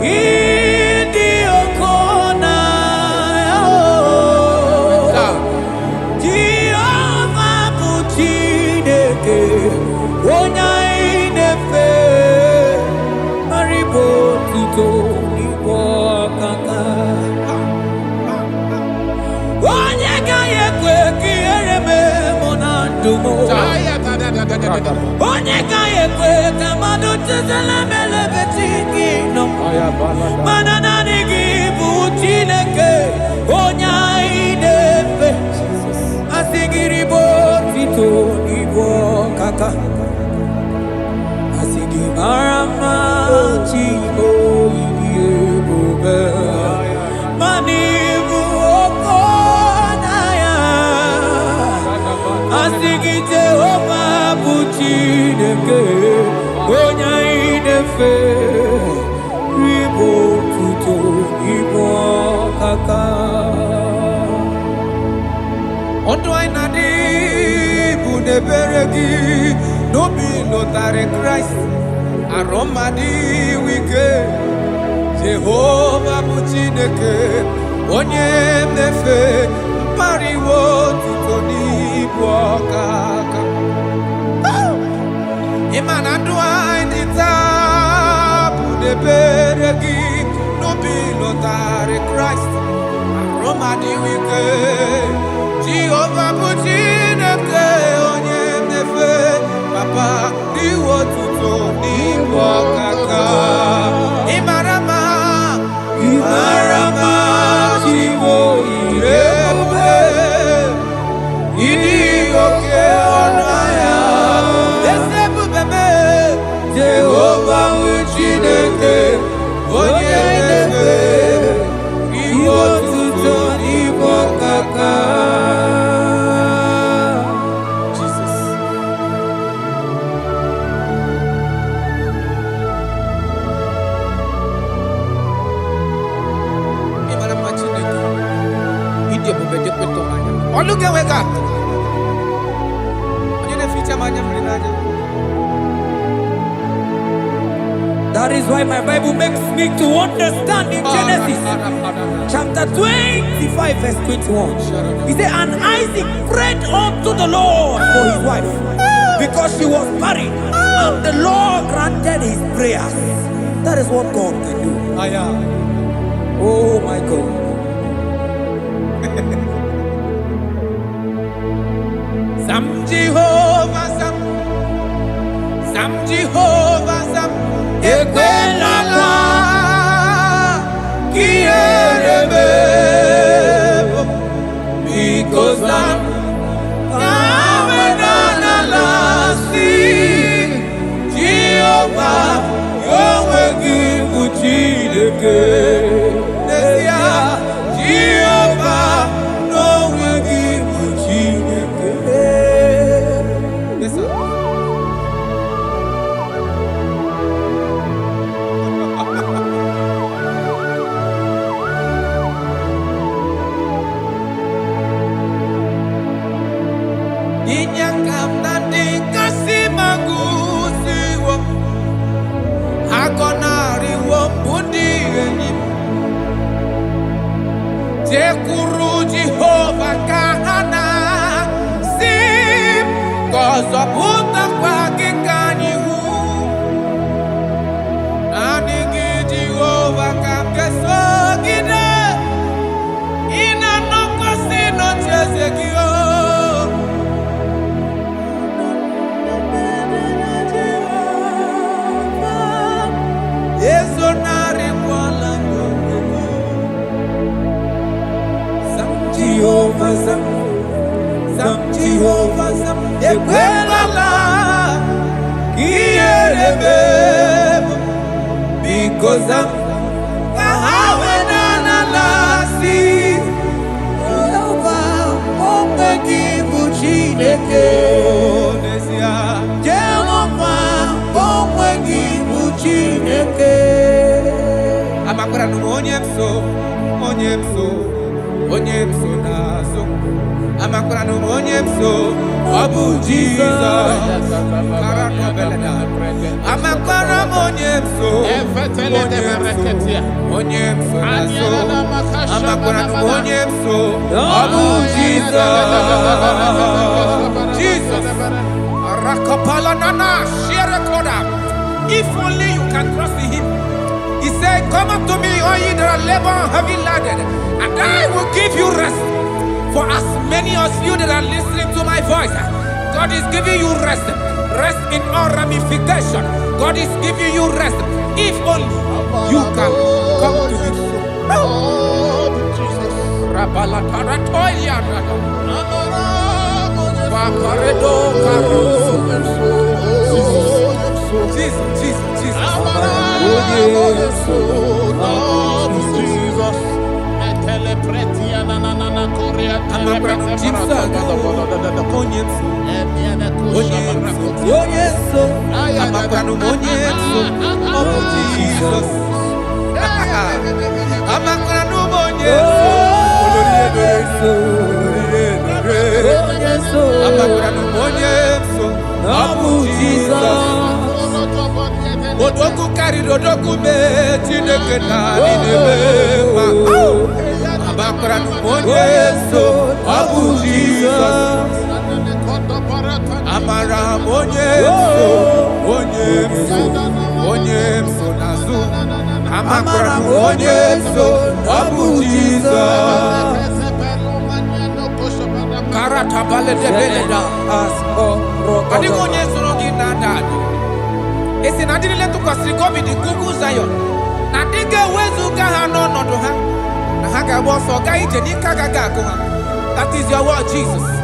Idi okona. Jehovah buchineke. Onya inefe. Maribo tuto ibo kaka. Onye gaye kwe kiereme monandumo. Onye gaye kwe kamado tezela melebe chikino. Manana nigi buchineke. Onya inefe. Asigiribo tito ibo kaka. Asigimarama chibo ibobe. Manibu okonaya. Asigi Jehovah buchineke. Onya inefe. Ribo tuto ibo kaka. Ondo ainadi buneberegi no be notary Christ. Aromadi wike Jehovah buchineke onye mefe mpariwo tutoni bwakaka. Imana duai nita buneberegi no be notary Christ. Aromadi wike Jehovah buchineke onye mefe papa diwo tutoni bwakaka. Imarama Chibo irebe idi oke onaya esebu bebe Jehovah buchineke onye mefe iwo tutoni bwakaka. Look at wake up. That is why my Bible makes me to understand in Genesis chapter 25 verse 21. He said, and Isaac prayed unto the Lord for his wife because she was barren, and the Lord granted his prayers. That is what God can do. Oh my God. Sam Jehovah Sam Ekwelala Kierebe because I'm si Jehovah Yahweh Buchineke Nesia Jehovah Yahweh Buchineke. Yes sir. Inyakam nandi kasi magusiwo Hakonari wo budi eni Tekuru Jehovah kahana Sim Kozo puta kwa kikanyihu Nanigi Jehovah kamkeso gide Ina noko sino chezekio Sam Jehovah Sam Ekwelala Kierebe because I'm Kahawenana Lasi so, onye so nazo. Amakwara no onye so, Abu Jesus. Karaka beleda. Amakwara onye so, onye so nazo. Amakwara no onye so, Abu Jesus. Jesus. Rakapala nana share koda. If only you can trust in him. He said, come up to me, all ye that are labor and heavy laden, and I will give you rest. For as many of you that are listening to my voice, God is giving you rest. Rest in all ramification. God is giving you rest. If only you can come to him. Jesus, Jesus, Jesus. Odoku carry odoku me Chineke na ninebewa. Abakra numonye so Abu Jesus. Amara monye so nazu. Amakra monye so Abu Jesus. Karata bale de beleda asko. Kadi monye so rogi na dadu. Esi na diri letu kwa sikobi di kuku Zion. Na dige wezu gaha no do ha. Na haka boso ga ije ni kagaga ko ha. That is your word, Jesus.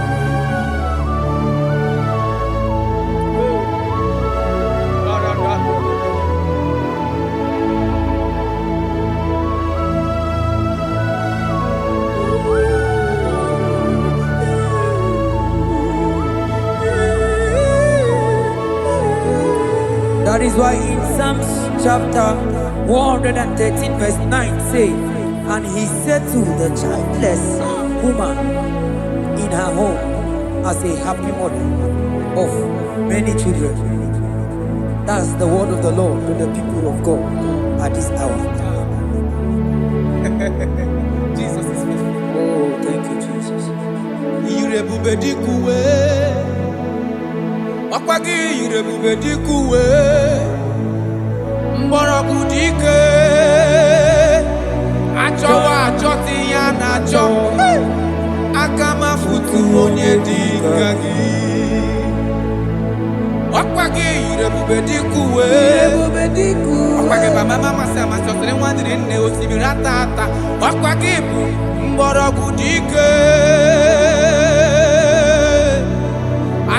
That is why in Psalms chapter 113 verse 9 says, and he settled the childless woman in her home as a happy mother of many children. That's the word of the Lord to the people of God at this hour. Jesus is faithful. Oh, thank you, Jesus. Wakwagi yirebube dikuwe mborogu dike achowa achoti ya na acho akama futu onye dika gi. Wakwagi yirebube dikuwe wakwagi baba mama sama sosere nwadiri nne osibira tata wakwagi bu mborogu dike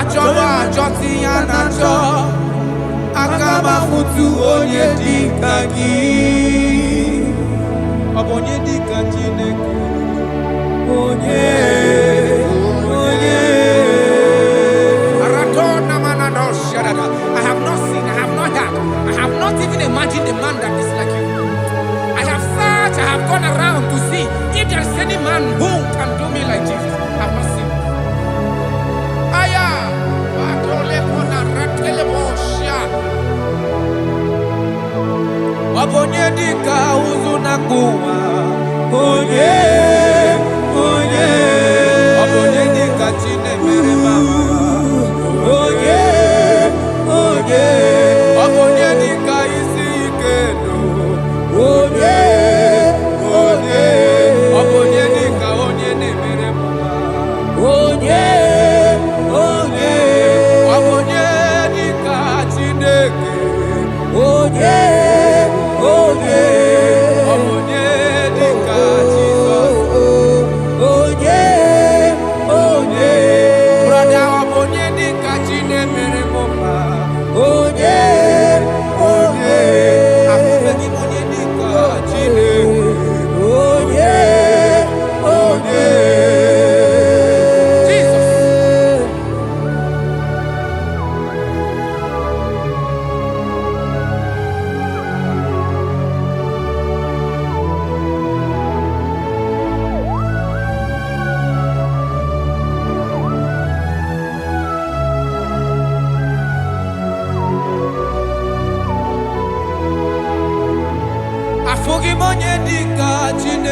achowa achoti ya na acho akama futu onye dika gi. Onye dika Chineke onye Aratona manado shadada. I have not seen, I have not heard, I have not even imagined a man that is like you. I have searched, I have gone around to see if there is any man who can do me like Jesus. I have not seen. Aya atole kona ratele boshia. Wabonye dika uzuna kuwa onye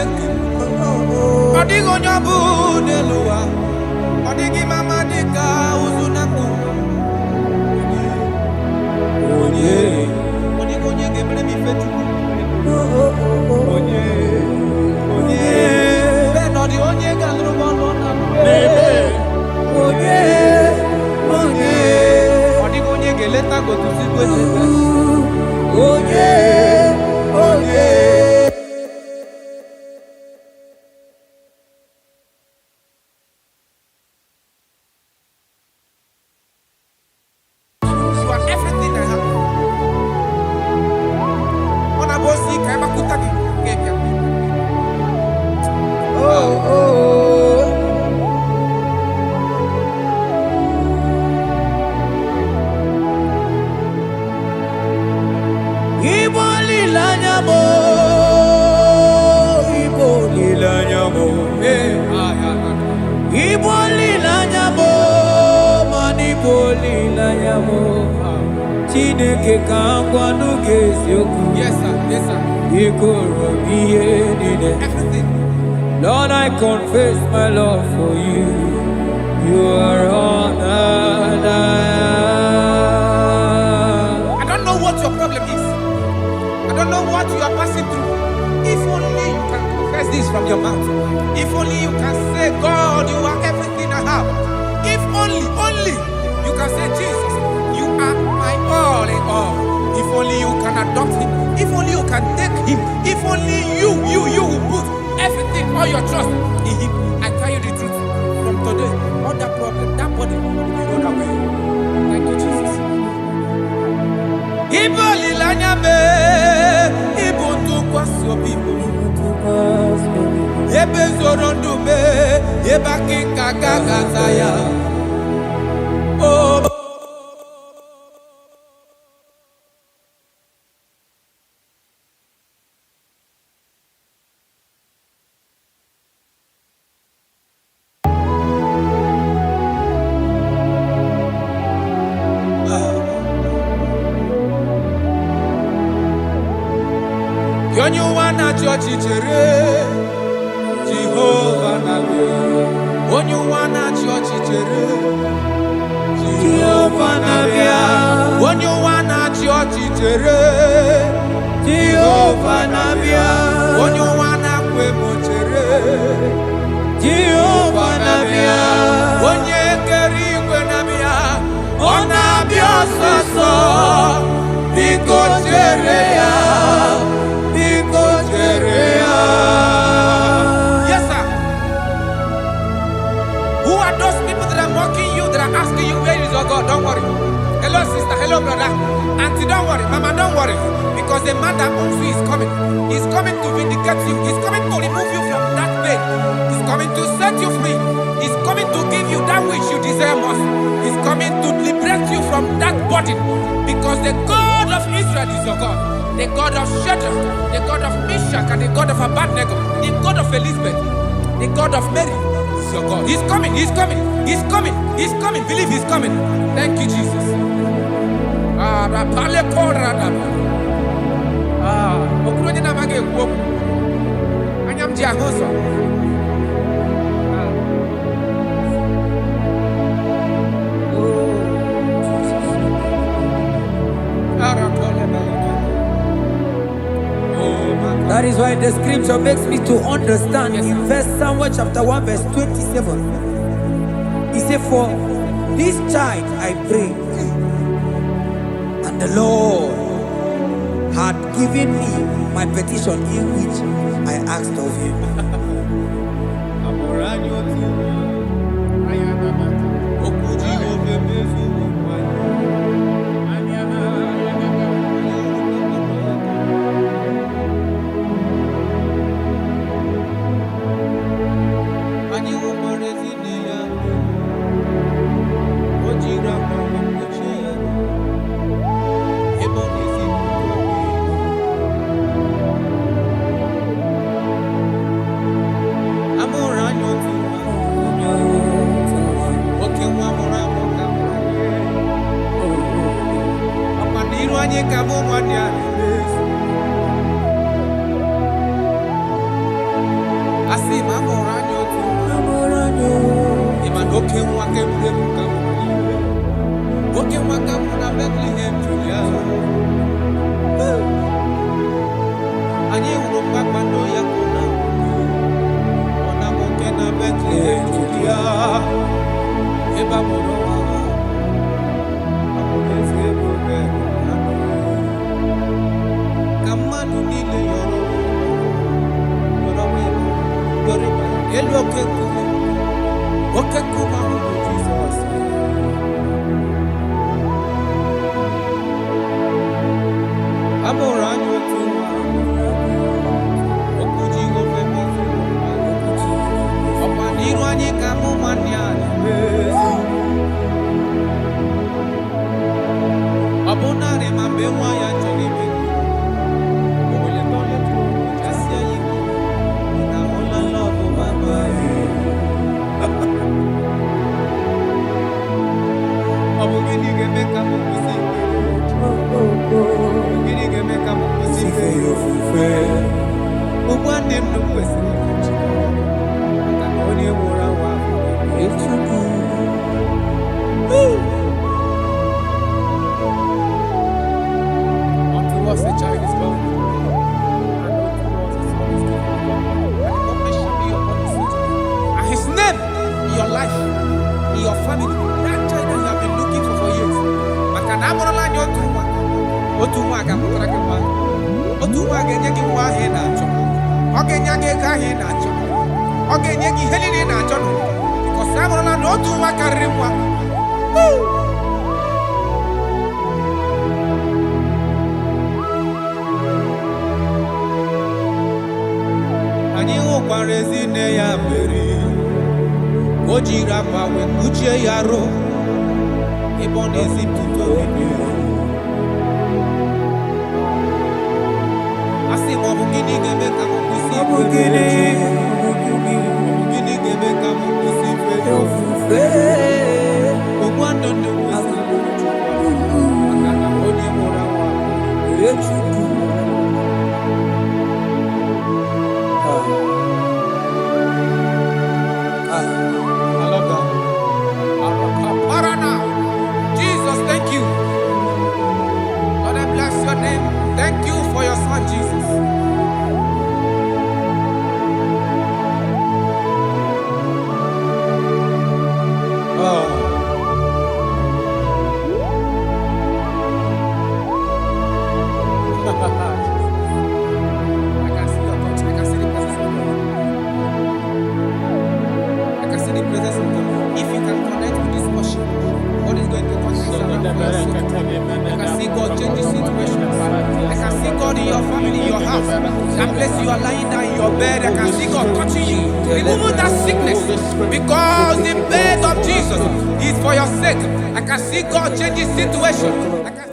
Chineke. Odigo nyabu neluwa. Odigi mama dika uzunaku. Onye. Odigo nye gebre mi fetu. Onye. Onye. Beno di onye galru bono na. Onye. Onye. Odigo nye geleta go to see go. Onye. Onye. Yes, sir. Yes, sir. Everything. Lord, I confess my love for you. You are all that I don't know what your problem is. I don't know what you are passing through. If only you can confess this from your mouth. If only you can say, God, you are everything I have. If only you can say, Jesus, you are my all in all. If only you can adopt him. If only you can take him. If only you will put everything, all your trust in him. I tell you the truth. From today, all that problem, that body will be rolled away. Thank you, Jesus. Ibo lilanya me, ibo tu kwasio bibo. Ebe zorondu me, eba kikagagazaya. Oh. Yonyu wana chochi chere Jehovah nabe. Onyu wana chochi chere Jehovah nabe. Onyu wana chochi chere Jehovah nabe. Onyu wana kwe mochere Jehovah nabe. Onye keri kwe nabe. Ona biososo Biko chere ya. Yes, sir. Who are those people that are mocking you, that are asking you, where is your God? Don't worry. Hello, sister. Hello, brother. Auntie, don't worry. Mama, don't worry. Because the man that owns you is coming. He's coming to vindicate you. He's coming to remove you from that pain. He's coming to set you free. He's coming to give you that which you desire most. He's coming to liberate you from that burden. Because the God of Israel is your God. The God of Shadrach, the God of Meshach, and the God of Abednego, the God of Elizabeth, the God of Mary is your God. He's coming, he's coming, he's coming, he's coming. Believe he's coming. Thank you, Jesus. That is why the scripture makes me to understand. Yes, in verse Samuel chapter 1 verse 27. He said, for this child I prayed, and the Lord had given me my petition in which I asked of him. Asị ma amụrụ anyị otu ịma na oke nwa ka egwuregwu ka mụ oke nwa ka mụ na Bethlehem Julia anyị hụrụ kpakpando ya ka ọ na nwoke na Bethlehem Julia ebe amụrụ nwa amụrụ eze ebube ka mmadụ niile yọrọ elu oke nkume ahụ bụ Jizọs. Amụrụ anyị otu nwa okwu Jehova mezuru ọkwa n'iru anyị ka mụ nwanne ya na-emezu ọ bụ narị ma mgbe nwa ya chọrọ ime ọ bụ gịnị ga-eme ka m kwụsị gịnị ga-eme ka m kwụsị ife ya ofufe ugbu a ndị m kwesịrị maka na onye nwụrụ anwụ ahụ Chukwu unto us a child is born and unto us a son is given and the government shall be upon his shoulder and his name in your life in your family that child that you have been looking for years maka na amụrụla anyị otu nwa ga-amụtara gị nwa otu nwa ga-enye gị nwa ahụ ị na-achọ ọ ga-enye gị ego ahụ ị na-achọ ọ ga-enye gị ihe niile ị na-achọ n'ụwa bikọs amụrụla na otu nwa karịrị nwa anyị hụkwara ezi nne ya mere o jiri akwa wee kpuchie ya arụ ebe ọ na-ezipụta obibi a sị ma ọ bụ gịnị ga-eme ka m kwụsị gịnị ga-eme ka m kwụsị ife ya ofufe ugbu a ndụ kwesịrị maka na onye mụrụ anwa Chukwu Jesus, thank you. Lord, I bless your name. Thank you for your son, Jesus. I can see your touch. I can see the presence of God. I can see the presence of God. If you can connect with this worship, God is going to touch this around for your sake. I can see God changing situations. I can see God in your family, in your house. That place you are lying down in your bed, I can see God touching you, removing that sickness. Because the bed of Jesus is for your sake. I can see God changing situations. I can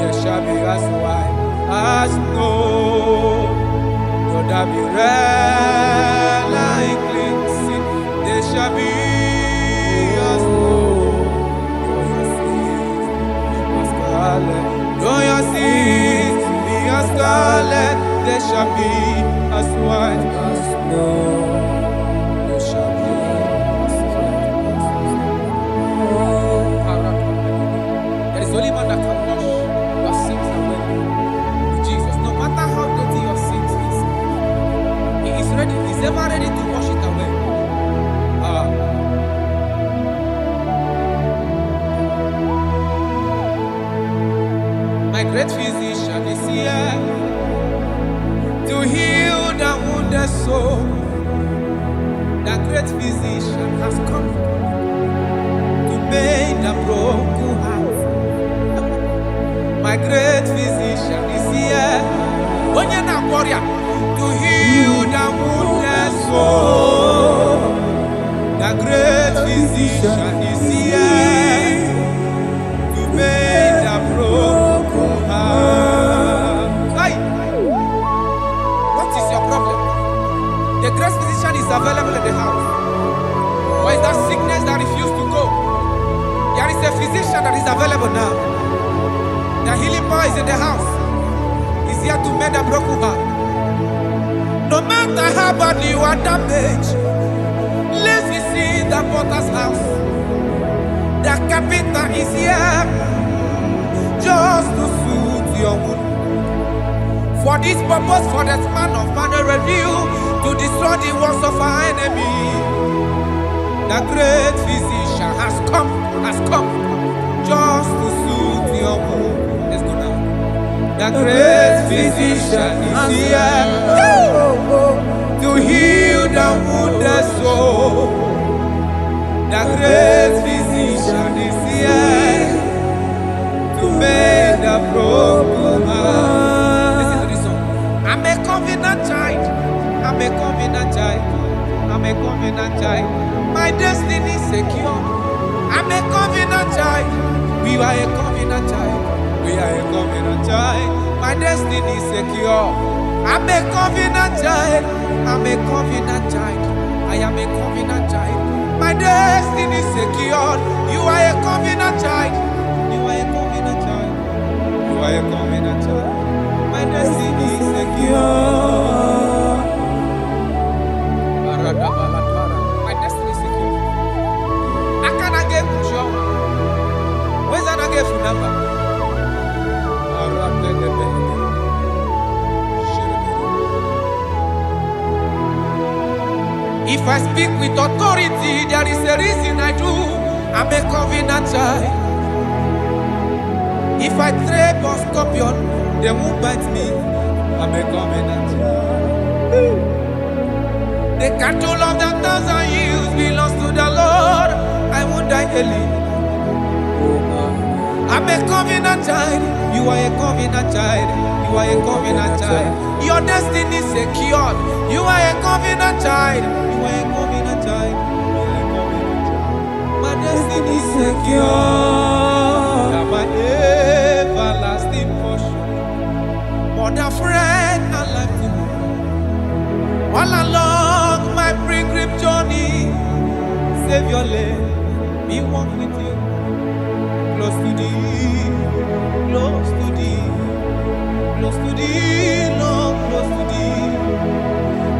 There shall be as white as snow. Though there be red like cleansing, they shall be as snow. Though your sins be as scarlet, they shall be as white as snow. They shall be as white as snow. There is only one that can wash your sins away. Jesus, no matter how dirty your sins is, He is ready. He's ever ready to wash it away. My great physician is here to heal the wounded soul. The great physician has come to make the broken heart. My great physician is here, to heal the wounded soul. The great physician is here to make the broken heart. Hey. What is your problem? The great physician is available in the house. Or is that sickness that refused to go? There is a physician that is available now. The healing power is in the house. He's here to mend the broken heart. No matter how badly you are damaged, let's visit the potter's house. The carpenter is here just to soothe your wound. For this purpose, for the man of man review to destroy the works of our enemy. The great physician has come just to soothe your wound. Let's go now. The great physician is here to heal the wounded soul. The great physician is here to make the broken heart. Listen to this song. I'm a covenant child. I'm a covenant child. I'm a covenant child. My destiny is secure. I'm a covenant child. We are a covenant child. We are a covenant child. My destiny is secure. I'm a covenant child. I'm a covenant child. I am a covenant child. My destiny is secure. You are a covenant child. You are a covenant child. You are a covenant child. My destiny is secure. My destiny is secure. I cannot get you. Where's that I get your number? If I speak with authority, there is a reason I do. I'm a covenant child. If I tread on scorpion, they won't bite me. I'm a covenant child. The cattle of the 1,000 hills belongs to the Lord. I won't die early. I'm a covenant child. You are a covenant child. You are a covenant child. Your destiny is secured. You are a covenant child. You are a covenant child. You are a covenant child. My destiny is secure. I'm my everlasting portion. More than friend and life to me. All along my pilgrim journey, save your lane. Be one with you. Close to thee, close to thee, close to thee, Lord, close to thee.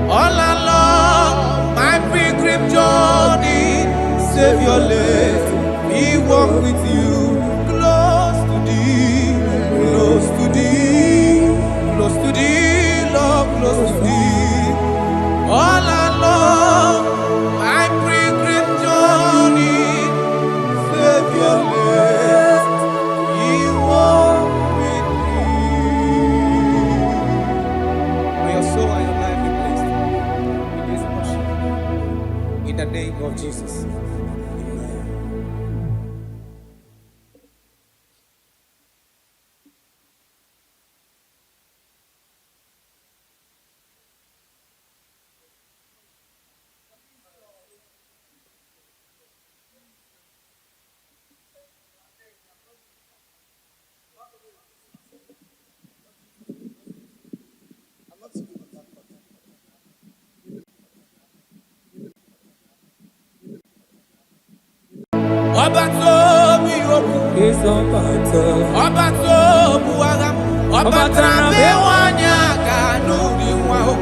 All along my pilgrim journey, save your life, we walk with you. Close to thee, close to thee, close to thee, Lord, close to thee. All along my pilgrim journey, Obato biyoku is Obata. Obato buagam Obata bewanya kanu biwao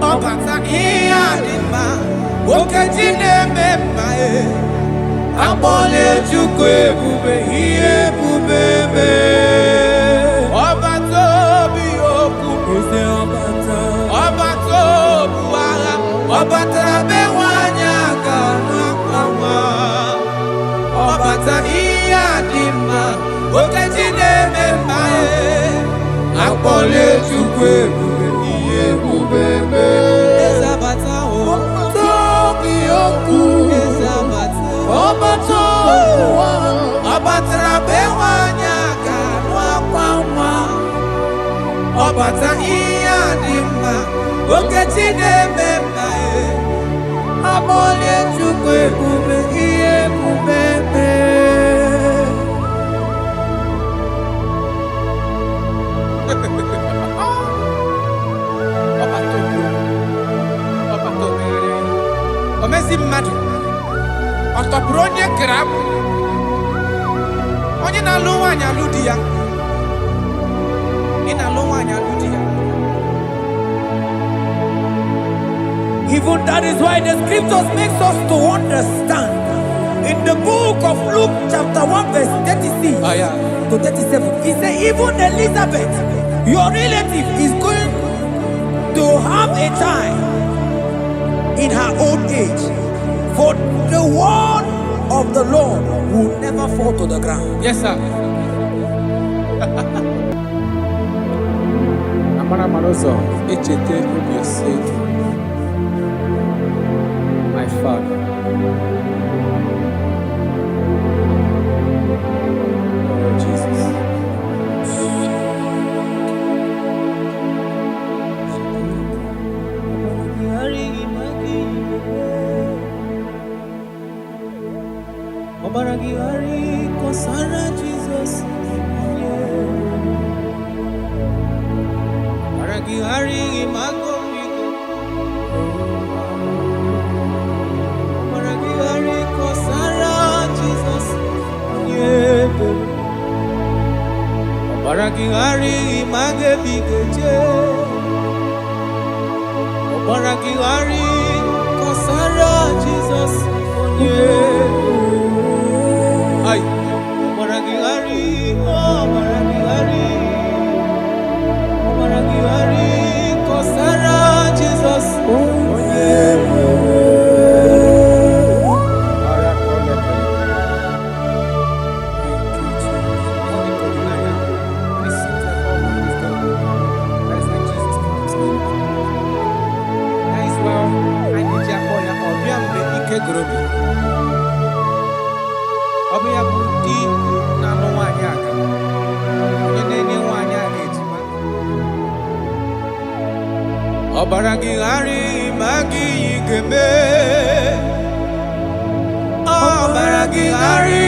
Obata iya dima Okejine memae Abole chukwe bube iye bubebe Obato biyoku Is Obata. Obato buagam Obata bewanya kanu Obata iya dima Okejine memae Akpole chukwe bube iye bubebe Ezabata o Tobi oku Ezabata Obata Obata bewanya kanwa kwamwa Obata iya dima Okejine memae Akpole chukwe bube iye bubebe Omezi mmadu ọtọpụrụ onye kere abụ onye na-alụ nwaanyị alụ di ya ị na-alụ nwaanyị alụ di ya. Even that is why the scriptures makes us to understand in the book of Luke chapter 1 verse 36 to 37. He said even Elizabeth, your relative, is going to have a child in her old age. For the word of the Lord will never fall to the ground. Yes, sir. Amara Marozo, echete obi oseki. My father. Oh, Jesus. Obaragihari kosara Jesus. Obaragihari imagomigo. Obaragihari kosara Jesus. Obaragihari imagebigeje. Obaragihari kosara Jesus. Ay, Obaragihari, Obaragihari, Obaragihari, kosara Jesus. Ọbịa bụ di na-alụ nwaanyị aka onye na-enye nwaanyị aka ejima. Ọbaragihari ma gị ga-eme. Ọbaragihari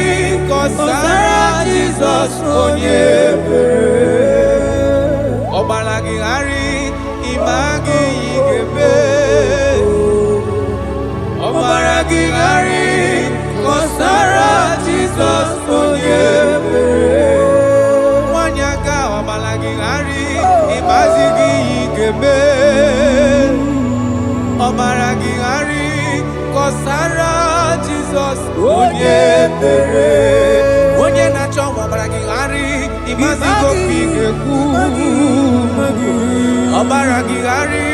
kọsara Jizọs onye ebere. Ọbaragihari ma gị ga-eme. Ọbaragihari kọsara Jizọs onye ebere. Nwanyị aka ọbaragihari ịmazi gị ga-eme. Ọbaragihari kọsara Jizọs onye ebere. Onye na-achọ ọbaragihari ịmazi gị ga-ekwu. Ọbaragihari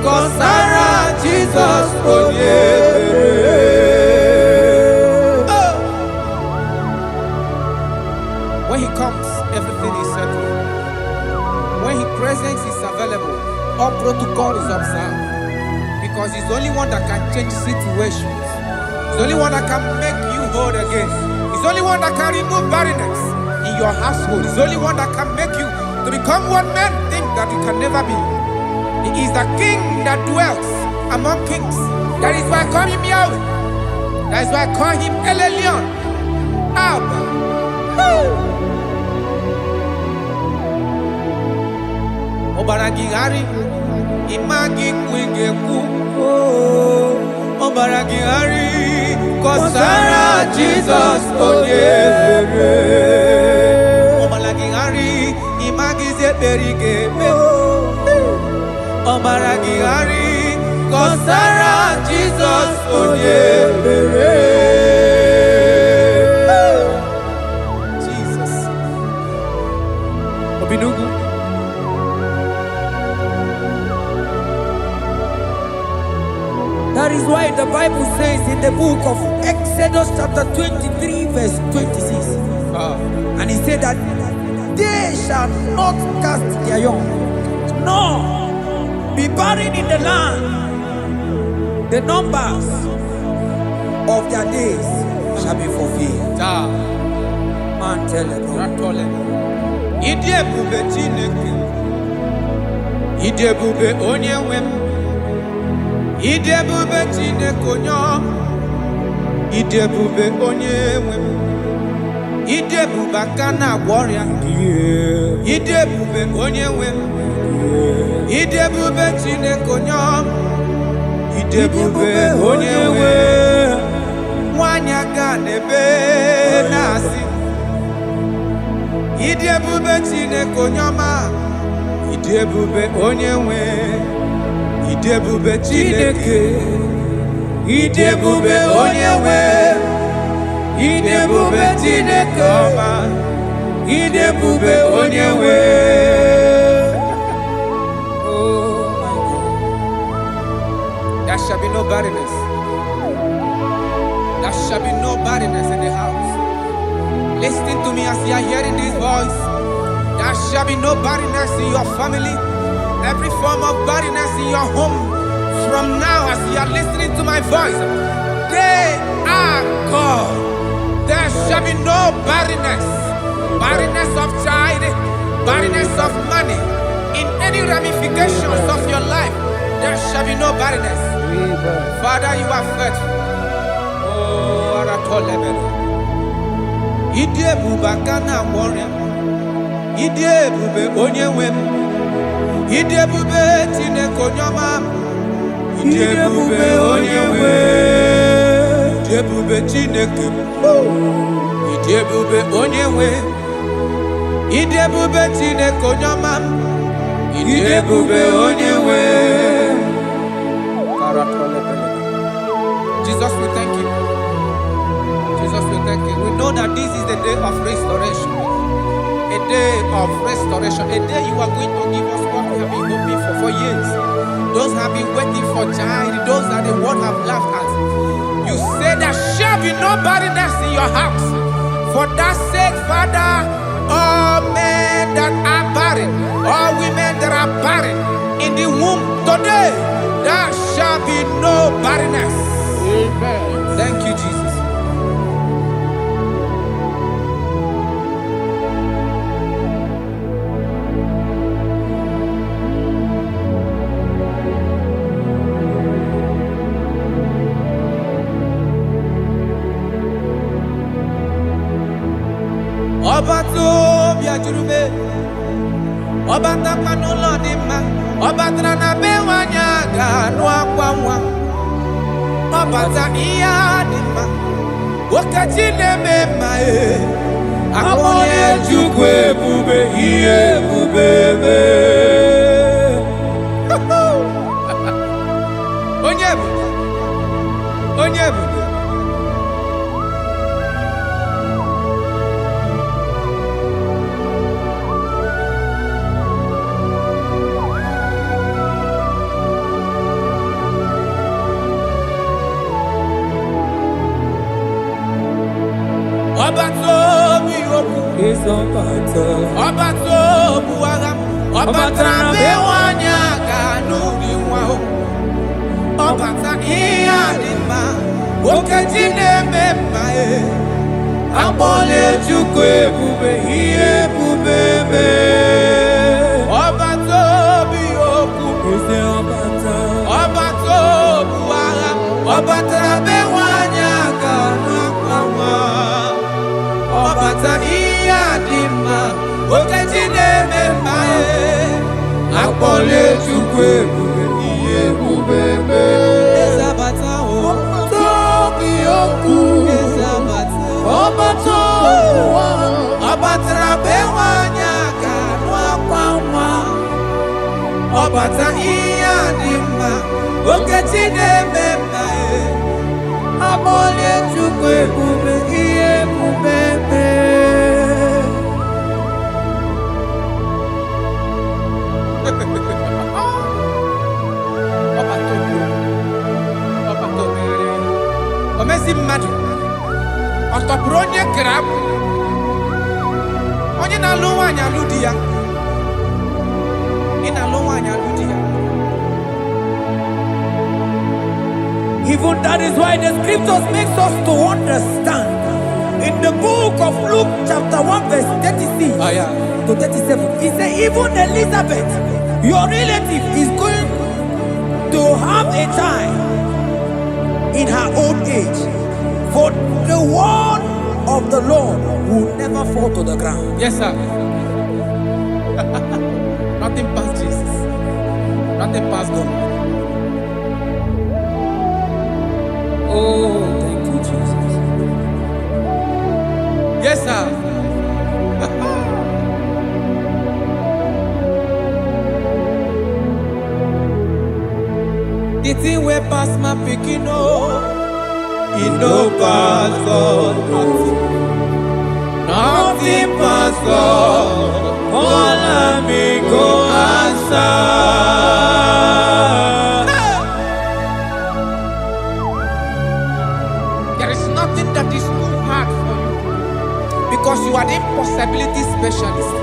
kọsara Jizọs onye ebere. When he comes, everything is settled. When his presence is available, all protocol is observed. Because he's the only one that can change situations. He's the only one that can make you whole again. He's the only one that can remove barrenness in your household. He's the only one that can make you to become what men think that you can never be. He is the king that dwells among kings. That is why I call him Yahweh. That is why I call him El Elyon. Abba. Obaragihari imagi kwingeku. Obaragihari kọsara Jesus onye mere. Ọmalagịgharị ịmagizi ekpere ga-eme. Ọmalagịgharị kọsara Jesus onye mere. Jesus. Obinugu. That is why the Bible says in the book of Exodus chapter 23 verse 26. And he said that they shall not cast their young, nor be barren in the land. The numbers of their days shall be fulfilled. Man tell them. Idebube Chineke. Idebube onye nwe m. Idebube Chineke onye Idebube onye nwe m. Idebube aka na-agwọ ọrịa. Idebube onye nwe m. Idebube Chineke onye Idebube onye nwe nwanyị aga n'ebe na-asị. Idebube Chineke onye ọma. Idebube onye nwe. Idebube Chineke. Idebube onye nwe. Idebube Chineke ọma. Idebube onye nwe. There shall be no barrenness. There shall be no barrenness in the house. Listen to me as you are hearing this voice. There shall be no barrenness in your family. Every form of barrenness in your home. From now as you are listening to my voice, they are gone. There shall be no barrenness. Barrenness of child, barrenness of money. In any ramifications of your life, there shall be no barrenness. Father, you are faithful. Oh, Aratolebele. Idebube aka na-agwọ ọrịa. Idebube onye nwe m. Idebube Chineke onye ọma. Idebube onye nwe. Idebube Chineke. Idebube onye nwe. Idebube Chineke onye ọma. Idebube onye nwe. Jesus, we thank you. Jesus, we thank you. We know that this is the day of restoration. A day of restoration. A day you are going to give us what we have been hoping for years. Those have been waiting for child. Those are the world have laughed at. You say there shall be no barrenness in your house. For that sake, Father, all men that are barren, all women that are barren in the womb today, there shall be no barrenness. Amen. Thank you, Jesus. Ọba tó bịajuru me, ọba takwa n'ụlọ dị mma, ọba tara na be nwanyị aga anụ akwa nwa, ọba ta ihe dị mma, okechi na-eme mma akpọnye Chukwu ebube ihe ebube eme. Onye ebube, onye ebube. Ọba tó bí okwu, ọba tó bu agha, ọba tara be nwanyị aga n'obi nwa o, ọba ta ihe dị mma, okechi na-eme mma akpọla Chukwu ebube ihe ebube eme. Ọba tó bí okwu, ọba tó bu agha, ọba tara be nwanyị aga n'akwa nwa. Ọbata ihe dị mma, okechi na-eme mma akpọla Chukwu ebube ihe ebube eme. Ezabata o, tobi okwu. ọbata ihe adị mma okechi na-ememma akpọlie Chukwu ebube ihe ebube omezi mmadụ ọ tọpụrụ onye kere abụ onye na-alụ nwaanyị alụ di ya ị na-alụ nwaanyị alụ di ya. Even that is why the scriptures makes us to understand in the book of Luke chapter 1 verse 36 to 37 he said even Elizabeth your relative is going to have a child in her old age, for the word of the Lord will never fall to the ground. Yes, sir. Nothing past Jesus. Nothing past God. Oh, thank you, Jesus. Yes, sir. The thing way past my picking it no pass God. Nothing pass God. All me go answer. There is nothing that is too hard for you because you are the impossibility specialist.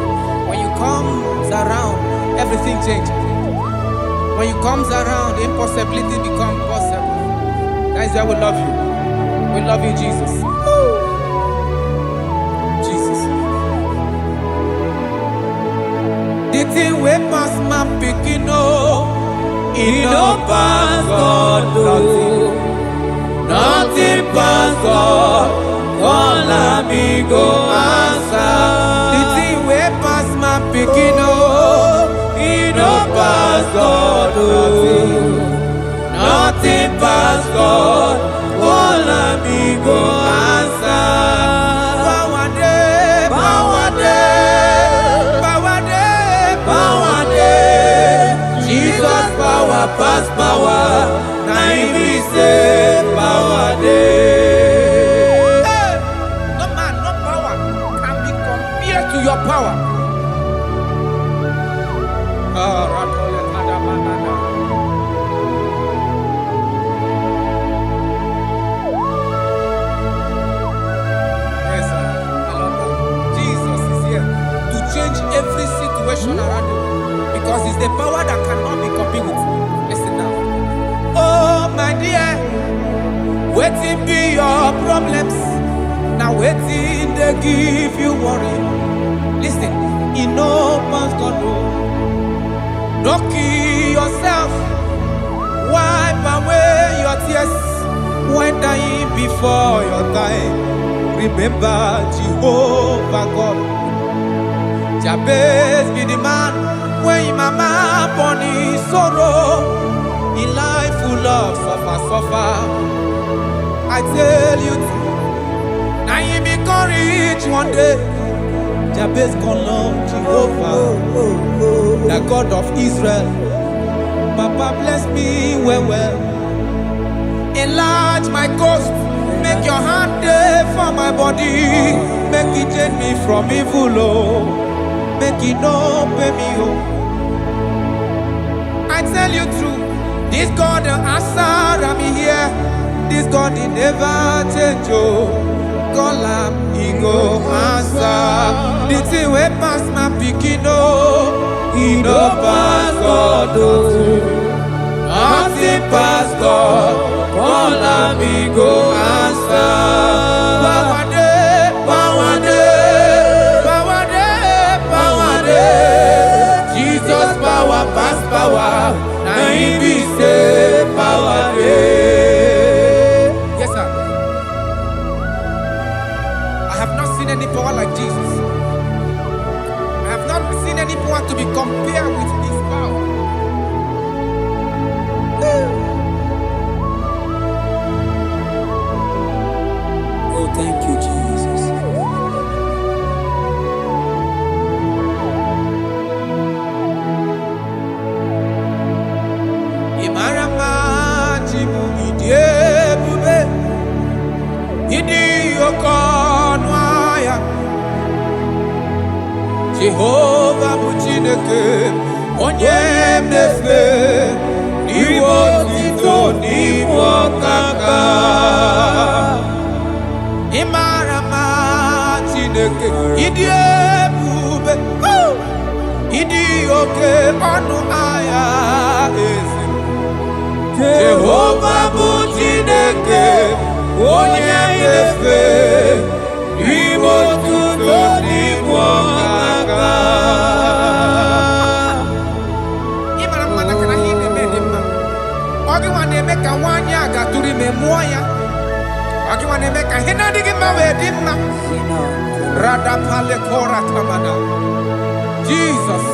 When you come around, everything changes. When you comes around, impossibility becomes possible. That is why we love you. We love you, Jesus. Jesus. The thing we pass my picking it no pass God. Nothing pass God. All me go answer. The thing we pass my picking it no pass God. Nothing pass God. All me go answer. Power day, power day, power day, power day. Jesus power pass power. Now he say power day. No man, no power can be compared to your power. Every situation around you because it's the power that cannot be copied with. Listen now. Oh my dear, waiting be your problems. Now waiting they give you worry. Listen, you know past God. Don't kill yourself. Wipe away your tears when dying before your time. Remember Jehovah God. Jabez be the man when his mama born his sorrow. In life full of suffer. I tell you, now he be courage one day. Jabez gonna love Jehovah, the God of Israel. Papa bless me well. Enlarge my coast, make your hand there for my body. Make it change me from evil, make it no pay me, I tell you true, this God the answer I'm here. This God he never change, call him, he go answer. The thing way pass my picking, he no pass God, nothing pass God, call him, he go answer. Power day, power day, power day, power day. Jesus power pass power, now he be say power day. Yes, sir. I have not seen any power like Jesus. I have not seen any power to be compared with his power. Oh, thank you, Jesus. Jehovah bụ Chineke onye na-efe iwe otito n'ime ọkaka. Ị mara mma Chineke, ịdị ebube, ịdị oke ọnụ ahịa eze. Jehovah bụ Chineke onye na-efe iwe otito n'ime ọkaka. Ị mara mma na kana ihe na-eme dị mma. Ọ gị nwa na-eme ka nwaanyị a gatụrụ ime mụọ ya. Ọ gị nwa na-eme ka ihe na-adịghị mma wee dị mma. Radapale kora tamana. Jesus.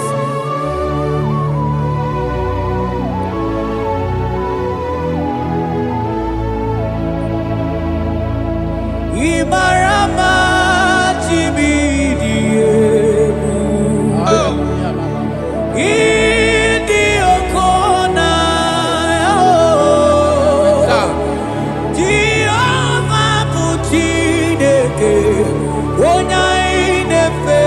Ibarama Chimidiyebu Idi Okona Jehovah bụ Chineke onye na-efe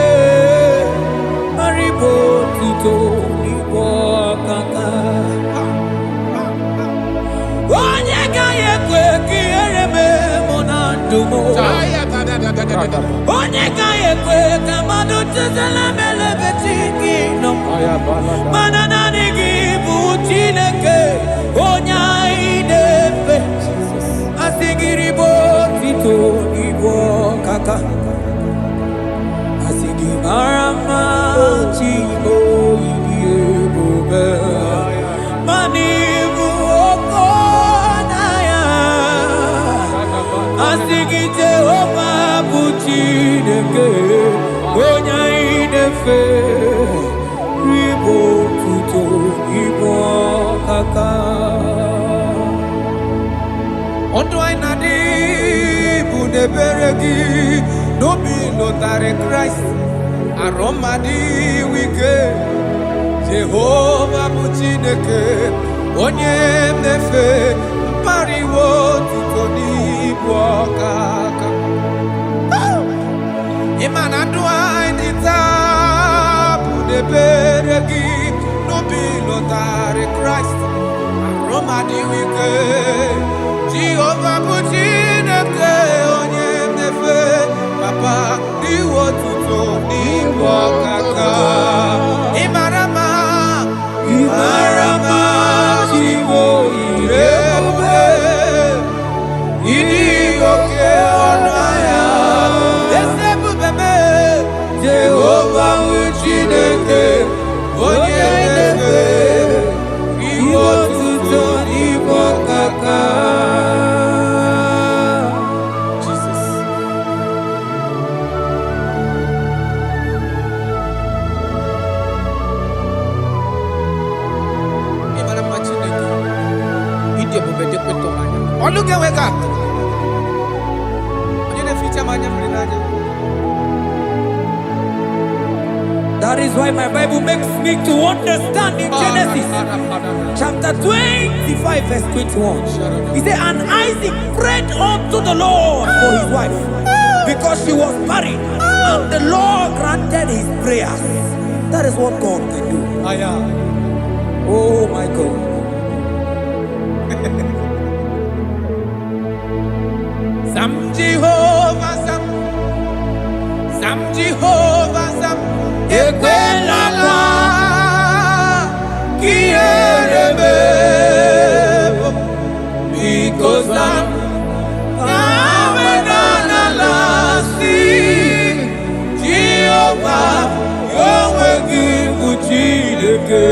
maribo tuto n'igwe ọkaka. Onye ga-ekwe ka ihere mee mụ na ndụ m. Onye ga-ekwe ka mmadụ chezela m elebeti gị nọ. Mana naanị gị bụ Chineke onye anyị na-efe. Asị gị ribo otito n'igwe ọkaka. Asị gị mara mma Chimo ịdị ebube. Mana ịbụ oke ọnụahịa. Asị gị Jehovah bụ Chineke onye anyị na-efe ribo otito n'igwe ọkaka. Ọdụ anyị na-adị bụ n'ebere gị n'obi lụtarị Kraịst arụ mmadụ ike. Jehovah bụ Chineke onye na-efe mpariwo otito n'ibu ọkaka. Ịma na ndụ anyị dị taa bụ n'ebere gị n'obi lụtarị Kraịst arụ mmadụ ike. Jehovah bụ Chineke onye na-efe papa iwe otito n'ibu ọkaka. Ị mara mma Chimo ịdị ebube, ịdị oke ọnụ ahịa eze ebube mee. Jehovah bụ Chineke onye na-efe iwe otito n'ibu ọkaka. Jesus. Ị mara mma Chineke, ịdị ebube dị kpetọ anya. Ọnụ ga-enwega onye na-eficha m anya mmiri n'anya. That is why my Bible makes me to understand in Genesis chapter 25 verse 21. He said, and Isaac prayed unto the Lord for his wife because she was barren, and the Lord granted his prayers. That is what God can do. Oh my God. Sam Jehovah Sam, Sam Jehovah Sam, Ekwelala Kierebe, because Sam Avenala Jehovah, Yahweh give Uchideke.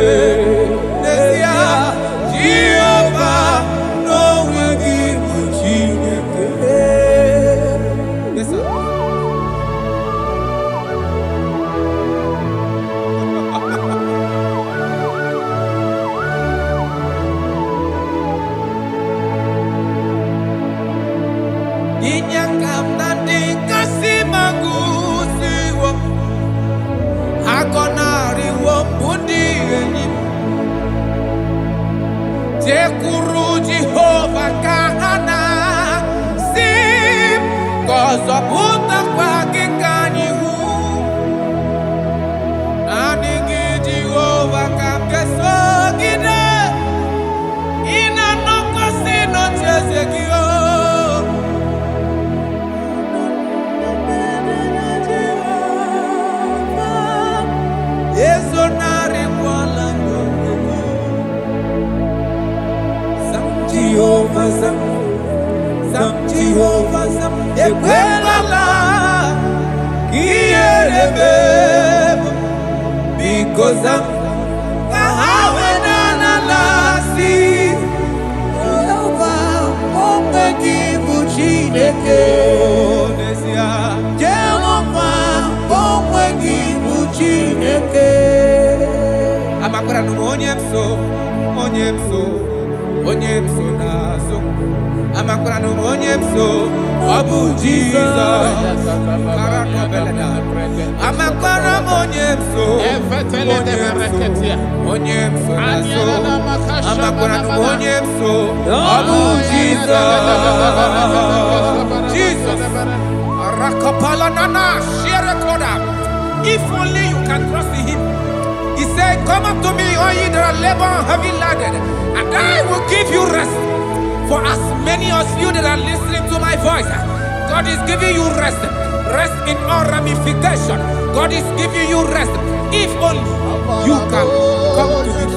Jehovah, no will give Uchideke. Yes, sir. Inyakam nandi kasi magusiwo, akonari wo budi enyim. because I'm Abu Jesus, if only you can trust in him. He said, come up to me, all ye that are labor and heavy laden, and I will give you rest. For as many of you that are listening to my voice, God is giving you rest. Rest in all ramification. God is giving you rest. If only you can come to him.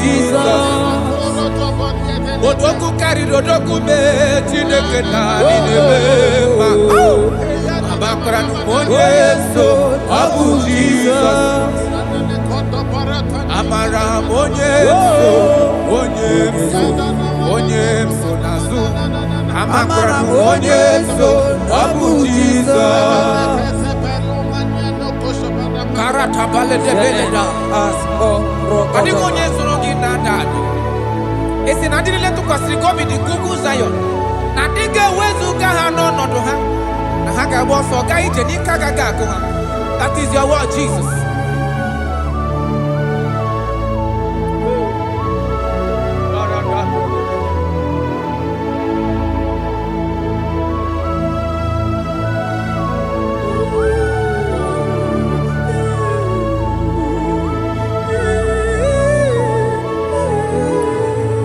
Jesus. Odoku carry odoku me Chineke na ninebema. Abakra numonye so Abu Jesus. Amara monye so nazu. Abakra numonye so Abu Jesus. Karata bale de beleda asko roka. Adi monye so rogi nada. Esi na dile tu kwa sikobi di Google Zion. Na dige wezu ga ha no nodo ha. Na ha ga bo so ga ije ni kaga ga ko ha. That is your word, Jesus.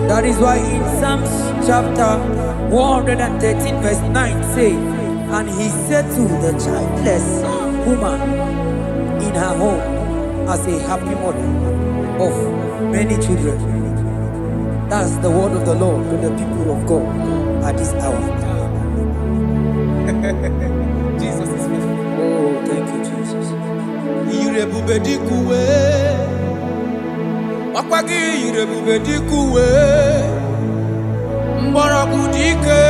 That is why in Psalms chapter 113 verse 9 say, and he said to the childless woman in her home as a happy mother of many children. That's the word of the Lord to the people of God at this hour. Jesus is faithful. Oh, thank you, Jesus. Akwagi irebube dikuwe mborogu dike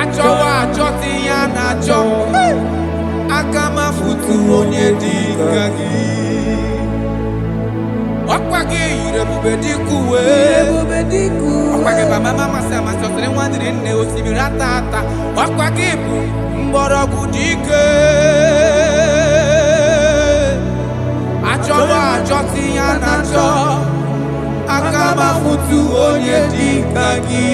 achowa achoti ya na cho akama futu onye dika gi. Akwagi irebube dikuwe akwagi baba mama sama sosere nwadire nne osibira tata akwagi bu mborogu dike achowa achoti ya na cho akama futu onye dika gi.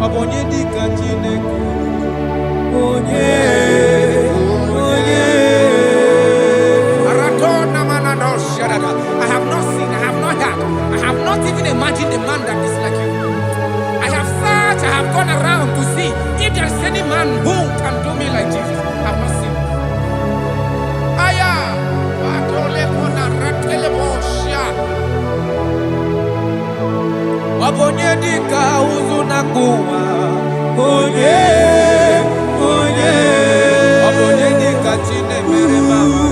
Obonye dika Chineke onye Aratona manado shadada. I have not seen, I have not heard, I have not even imagined a man that is like you. I have searched, I have gone around to see if there is any man who can do me like Jesus. I have not seen. Obonye dika uzuna kuwa onye obonye dika chine mere mama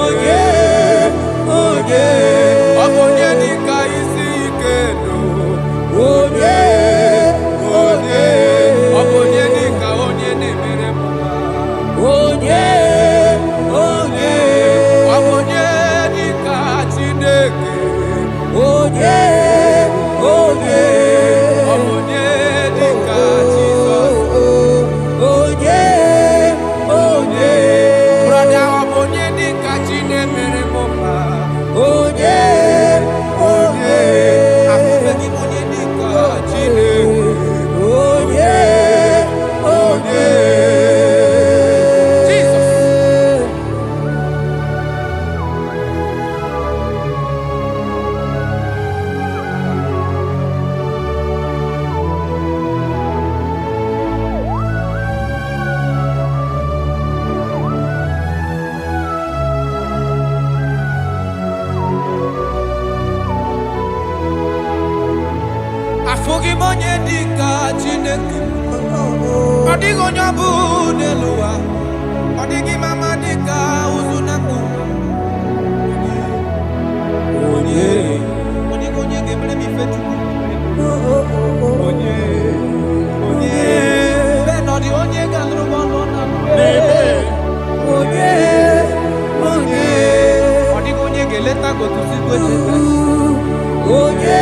onye obonye dika isi ikeno onye obonye dika onye ne mere mama onye obonye dika Chineke onye dika Jesus. onye dịka Chineke. Ọ dịghị onye ọ bụ n'elu ụwa. Ọ dịghị mama dịka ụzụ na mkpu. Onye ga-emere m ife Chukwu. Onye bẹ́ẹ̀ nọ dị onye ga-alụrụ m ọlụ na onye ọ dịghị onye ga-eleta gotuzi gocheta. Onye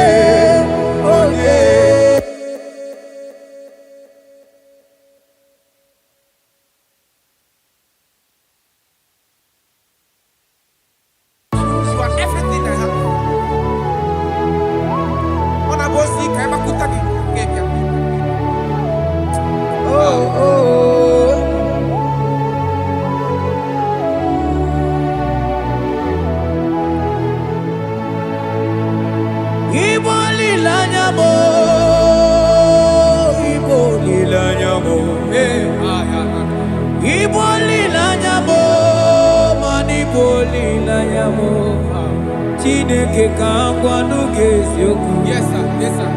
Yes, sir. Yes, sir.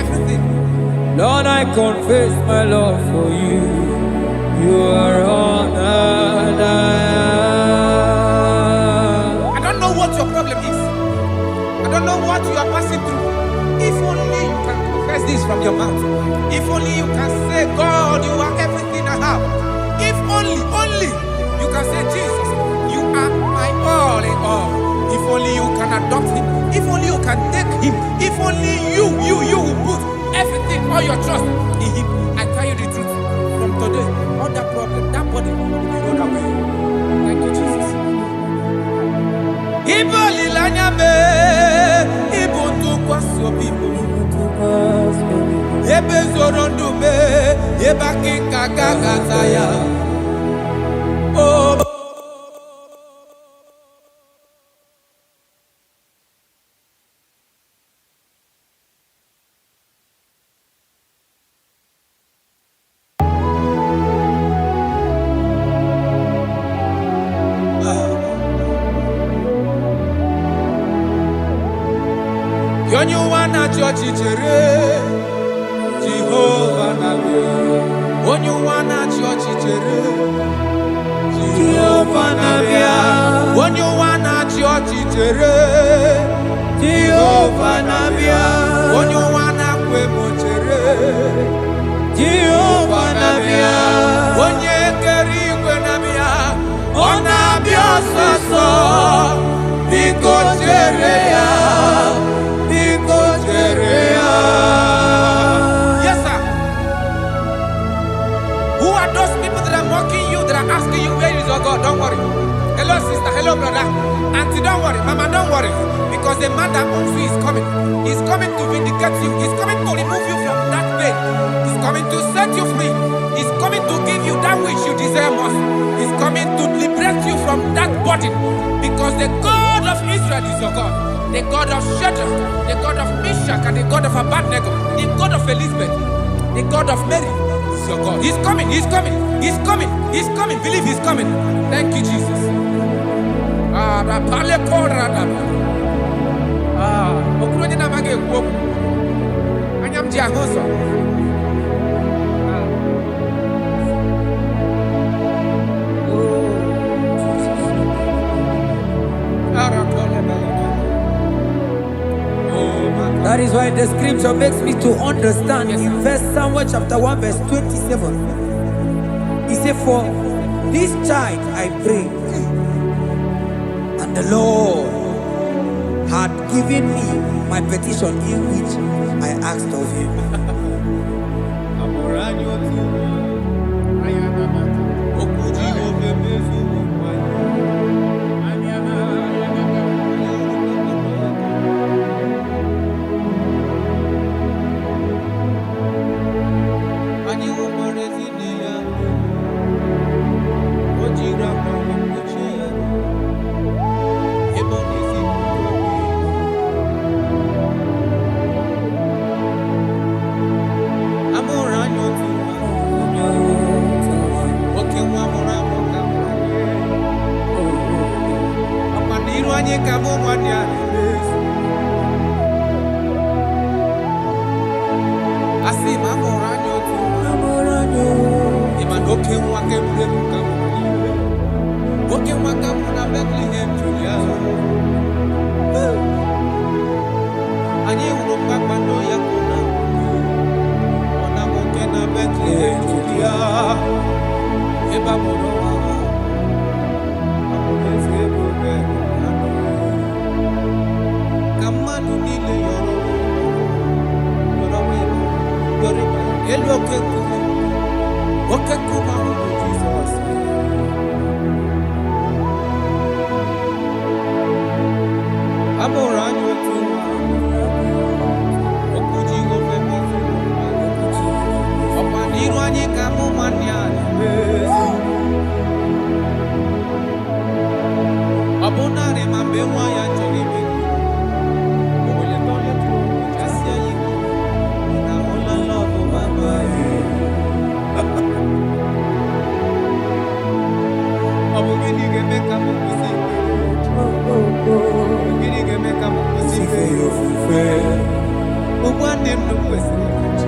Everything. Lord, I confess my love for you. You are all that I am. I don't know what your problem is. I don't know what you are passing through. If only you can confess this from your mouth. If only you can say, God, you are everything I have. If only you can say, Jesus, you are my all in all. If only you can adopt him. If only you can take him. If only you will put everything, all your trust in him. I tell you the truth. From today, all that problem, that body, will be rolled away. Thank you, Jesus. Ibo lilanya me, ibo tu kwaso bibo. Ebe zorondu me, eba kikakakataya. Oh. Onye wana chọọchị chere Jehova na-abịa. Onye wana chọọchị chere Jehova na-abịa. Onye wana chọọchị chere Jehova na-abịa. Onye wana kwemo chere Jehova na-abịa. Onye kere igwe na-abịa. Ọ na-abịa ọsọsọ. Biko chere ya. Yes, sir. Who are those people that are mocking you, that are asking you, where is your God? Don't worry. Hello, sister. Hello, brother. Auntie, don't worry. Mama, don't worry. Because the man that owns you is coming. He's coming to vindicate you. He's coming to remove you from that pain. He's coming to set you free. He's coming to give you that which you desire most. He's coming to liberate you from that burden. Because the God of Israel is your God. The God of Shadrach, the God of Meshach, and the God of Abednego, the God of Elizabeth, the God of Mary is your God. He's coming, he's coming, he's coming, he's coming. Believe he's coming. Thank you, Jesus. That is why the scripture makes me to understand. Yes, in First Samuel chapter 1 verse 27, he said, for this child I pray, and the Lord had given me my petition in which I asked of him. Asị ma mụrụ anya otu ịma na oke nwa ka egwuregwu ka mụrụ n'ime. Oke nwa ka mụrụ na Bethlehem Julia. Anyị hụrụ kpakpando ya ka ọ na nwoke na Bethlehem Julia. Ebe a mụrụ nwa amụrụ eze ebube ka mmadụ niile yọrọ elu oke nkume ahụ bụ Jizọs. A mụrụ anyị otu nwa, okwu Jehova mezuru ọkwa n'iru anyị ka mụ nwanne ya na-emezu. Ọ bụ narị ma mgbe nwa ya chọrọ ime o weleta oleta kasị ya ike na ụlọ lọbụ baba ya. Ọ bụ gịnị ga-eme ka m kwụsị ikpe? Gịnị ga-eme ka m kwụsị ife ya ofufe? Ụgbọ nne m kwesịrị ikwuchi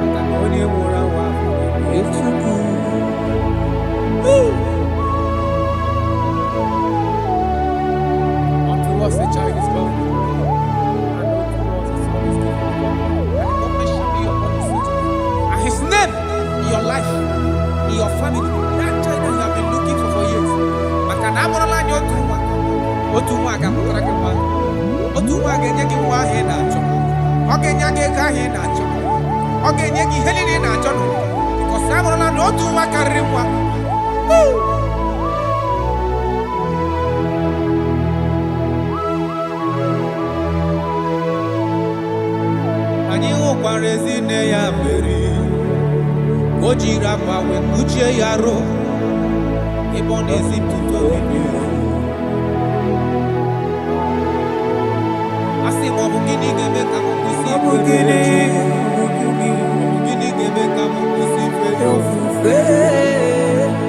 maka na onye nwụrụ anwụ ahụ Chukwu. Unto us a child is born, and unto us a son is given, and the government shall be upon his feet. And his name in your life, in your family, that child that you have been looking for years. Maka na amụrụla anyị otu nwa ga-amụtara gị nwa. Otu nwa ga-enye gị nwa ahụ ị na-achọ. Ọ ga-enye gị ego ahụ ị na-achọ. Ọ ga-enye gị ihe niile ị na-achọ nụ. Because amụrụla na otu nwa karịrị nwa. Anyị hụkwara ezi nne ya mmeri, o jiri akwa wee kpuchie ya arụ ebe ọ na-ezipụta obibi. Asị m ọ bụ gịnị ga-eme ka m kwụsị ife? Ọ bụ gịnị ga-eme ka m kwụsị ife ya ofufe?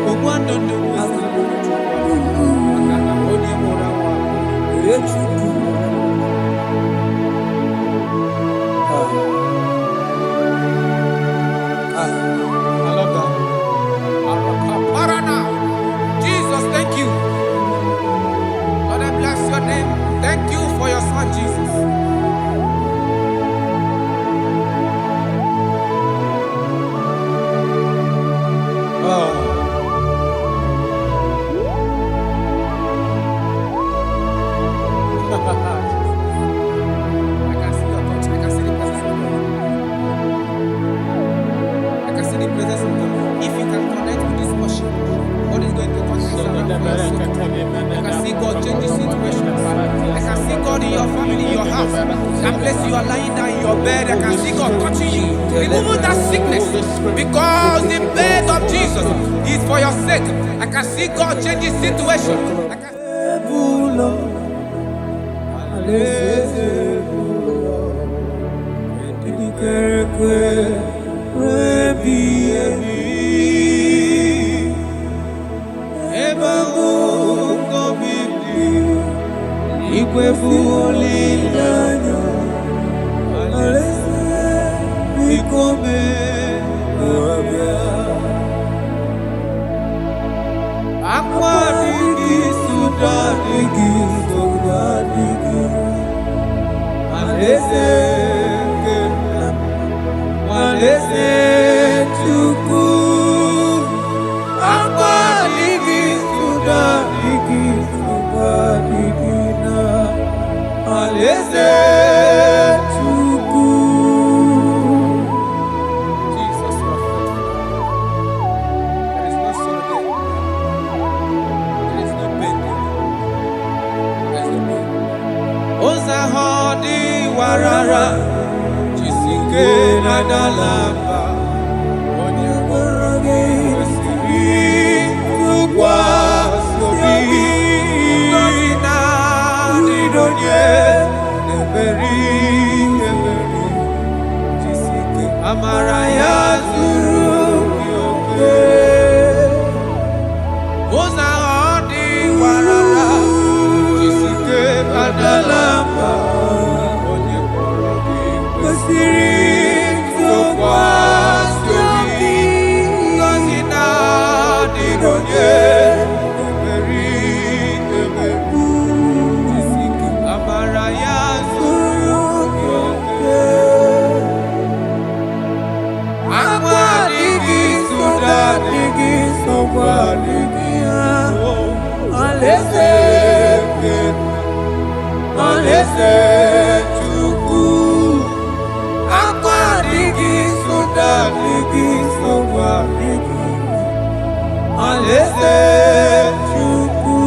Ogbu ndụ ndụ maka na onye nwụrụ anwụ bụ Chukwu. I love that. Jesus, thank you. Lord, I bless your name. Thank you for your son, Jesus. I can see your touch. I can see the presence of God. I can see the presence of God. If you can connect with this worship, God is going to touch you. I can see God change the situation. I can see God in your family, in your house. That place you are lying down in your bed, I can see God touching you, removing that sickness. Because the bed of Jesus is for your sake. I can see God change the situation. I can Alaeze Chukwu, akwa adịghị soda adịghị nsogbu adịghị. Alaeze Chukwu.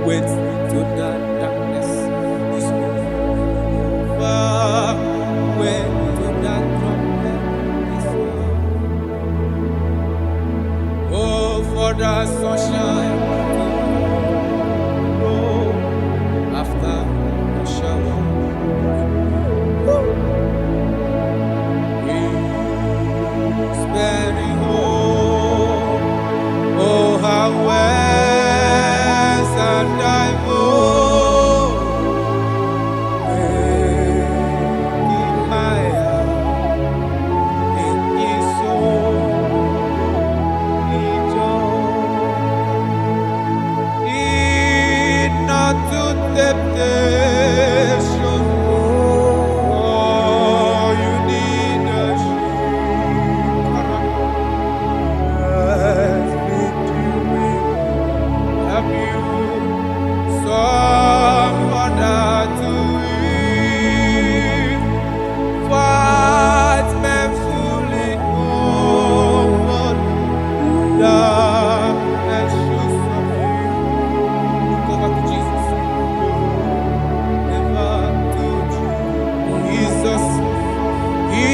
Wait to that darkness is over. Wait to that trumpet is over. Oh, for the sunshine to grow after the shower. He's very home. Oh, how well. And I will in my heart, in his soul, in joy, in not to temptation. Oh, you need a shield. Have you? Someone to eat, fight manfully over darkness should subdue. Go back to Jesus. Never to Jesus. He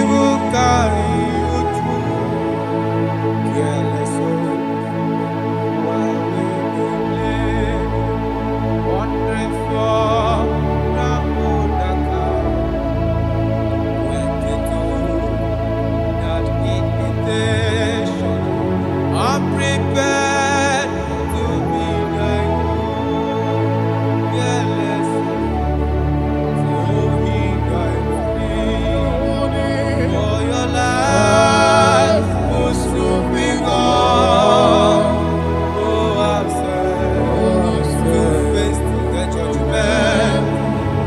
will carry you through. Careless soul, while we live. Wondering for the moon that comes, waiting to that invitation. I'm prepared to be like you. Careless, so he guides me. For your life will soon be gone. Oh, I've said to face the judgment.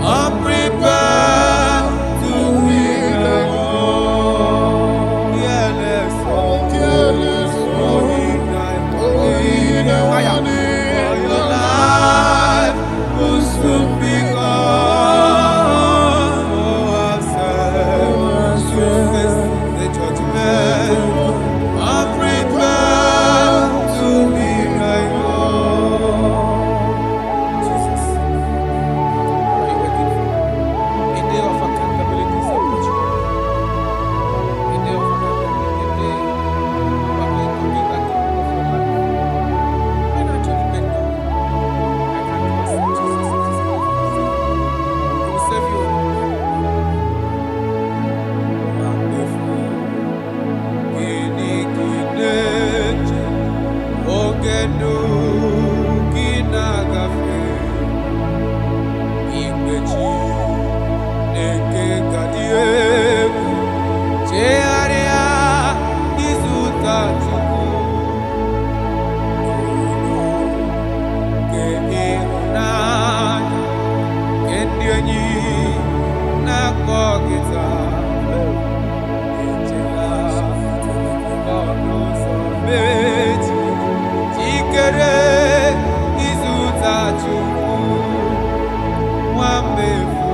I'm prepared to be alone. Careless, oh, he died for me. For your life will soon be gone. Oh, I've said to face the judgment. I'm prepared to be like Jesus. What are you waiting for? A day of accountability is approaching. A day of accountability. A day you are going to give account of your life. Financially bent down. I can't accept Jesus as his Lord. He will save you. Wonderful. Iniquineche. Ogenu kinagafe. Igbechi. Neke gadieku. Chearia izuta chukwu. Ke ịhụnanya, ke ndị enyi na-akpọ gị taa. Echela ọnụ ụzọ mechi. Jikere izuta chukwu. Nwammefu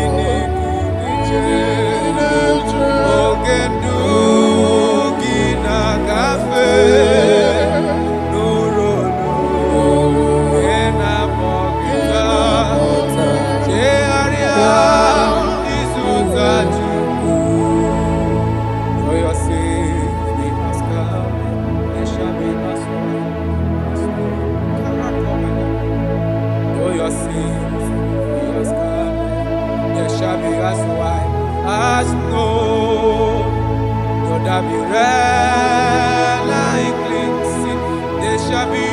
iniquineche. Oge ndụ gị na-agafe n'ụlọọrụ nke na-akpọ gị taa. Chegharịa ịzụta Chukwu. For your sake we must come, there shall be no sorrow. shall be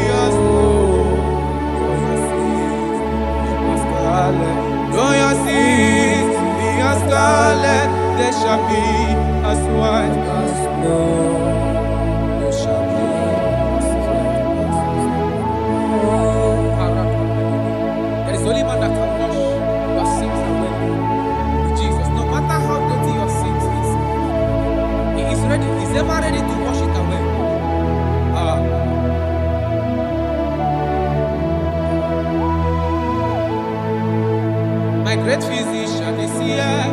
as gold. Though your sins be as scarlet, they shall be as white as snow. They shall be as white as snow. There is only man that can wash your sins away with Jesus. No matter how dirty your sins is, He is ready. He's ever ready to wash it away. My great physician is here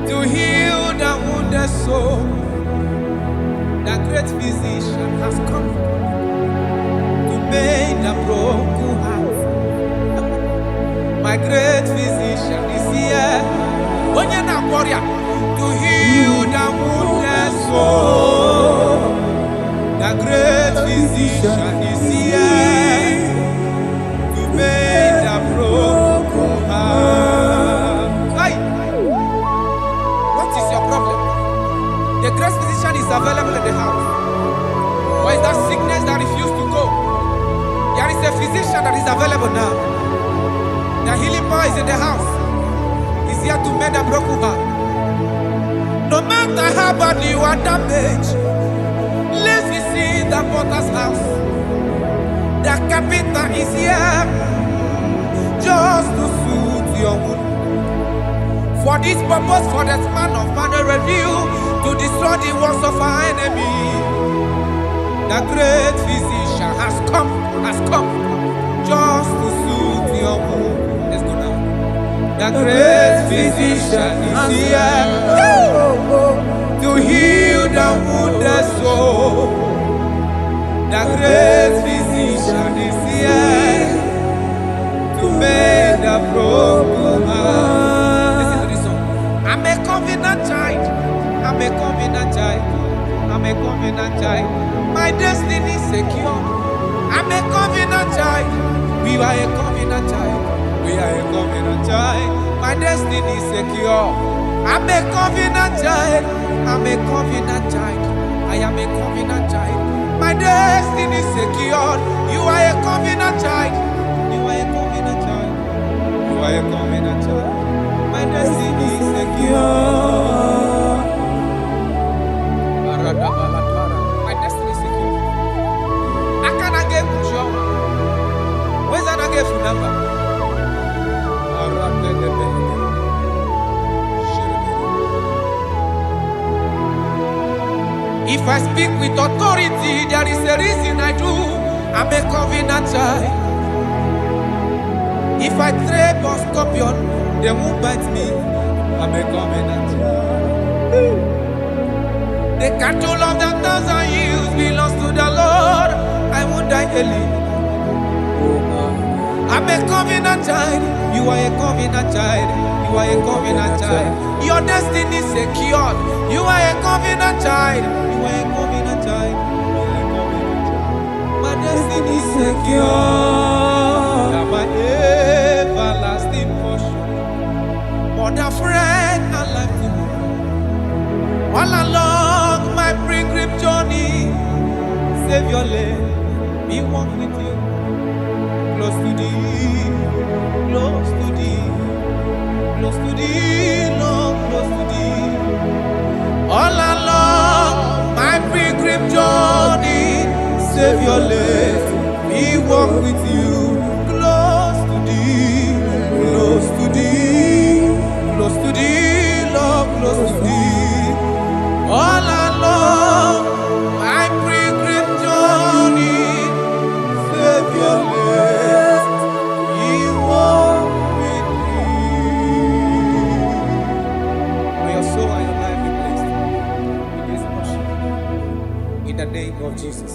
to heal the wounded soul. The great physician has come to mend the broken heart. My great physician is here to heal the wounded soul. The great physician is here to mend the broken heart. Hey! What is your problem? The great physician is available in the house. Or is that sickness that refused to go? There is a physician that is available now. The healing power is in the house. He's here to mend a broken heart. No matter how bad you are damaged, let's visit the potter's house. The carpenter is here just to soothe your wound. For this purpose, for the man of man review to destroy the works of our enemy. The great physician has come just to soothe your wound. Let's go now. The great physician is here to heal the wounded soul. The great physician is here to mend the broken heart. Listen to this song. I'm a covenant child. I'm a covenant child. I'm a covenant child. My destiny is secure. I'm a covenant child. We are a covenant child. We are a covenant child. My destiny is secure. I'm a covenant child. I'm a covenant child. I am a covenant child. My destiny is secure. You are a covenant child. You are a covenant child. You are a covenant child. My destiny is secure. My destiny is secure. I cannot get sure. Where's that I get number? If I speak with authority, there is a reason I do. I'm a covenant child. If I tread on scorpion, they won't bite me. I'm a covenant child. The cattle of the 1,000 years belongs to the Lord. I won't die early. I'm a covenant child. You are a covenant child. You are a covenant child. Your destiny is secured. You are a covenant child. You are a covenant child. You are a covenant child. My destiny is secure. You are my everlasting portion. More than friend and life to me. All along my pilgrim journey, save your lane. Be one with you. Close to thee, close to thee, close to thee, Lord, close to thee. All along my pilgrim journey, save your life, we walk with you. Close to thee, close to thee, close to thee, Lord, close to thee. All along my pilgrim journey, save your life. In the name of Jesus.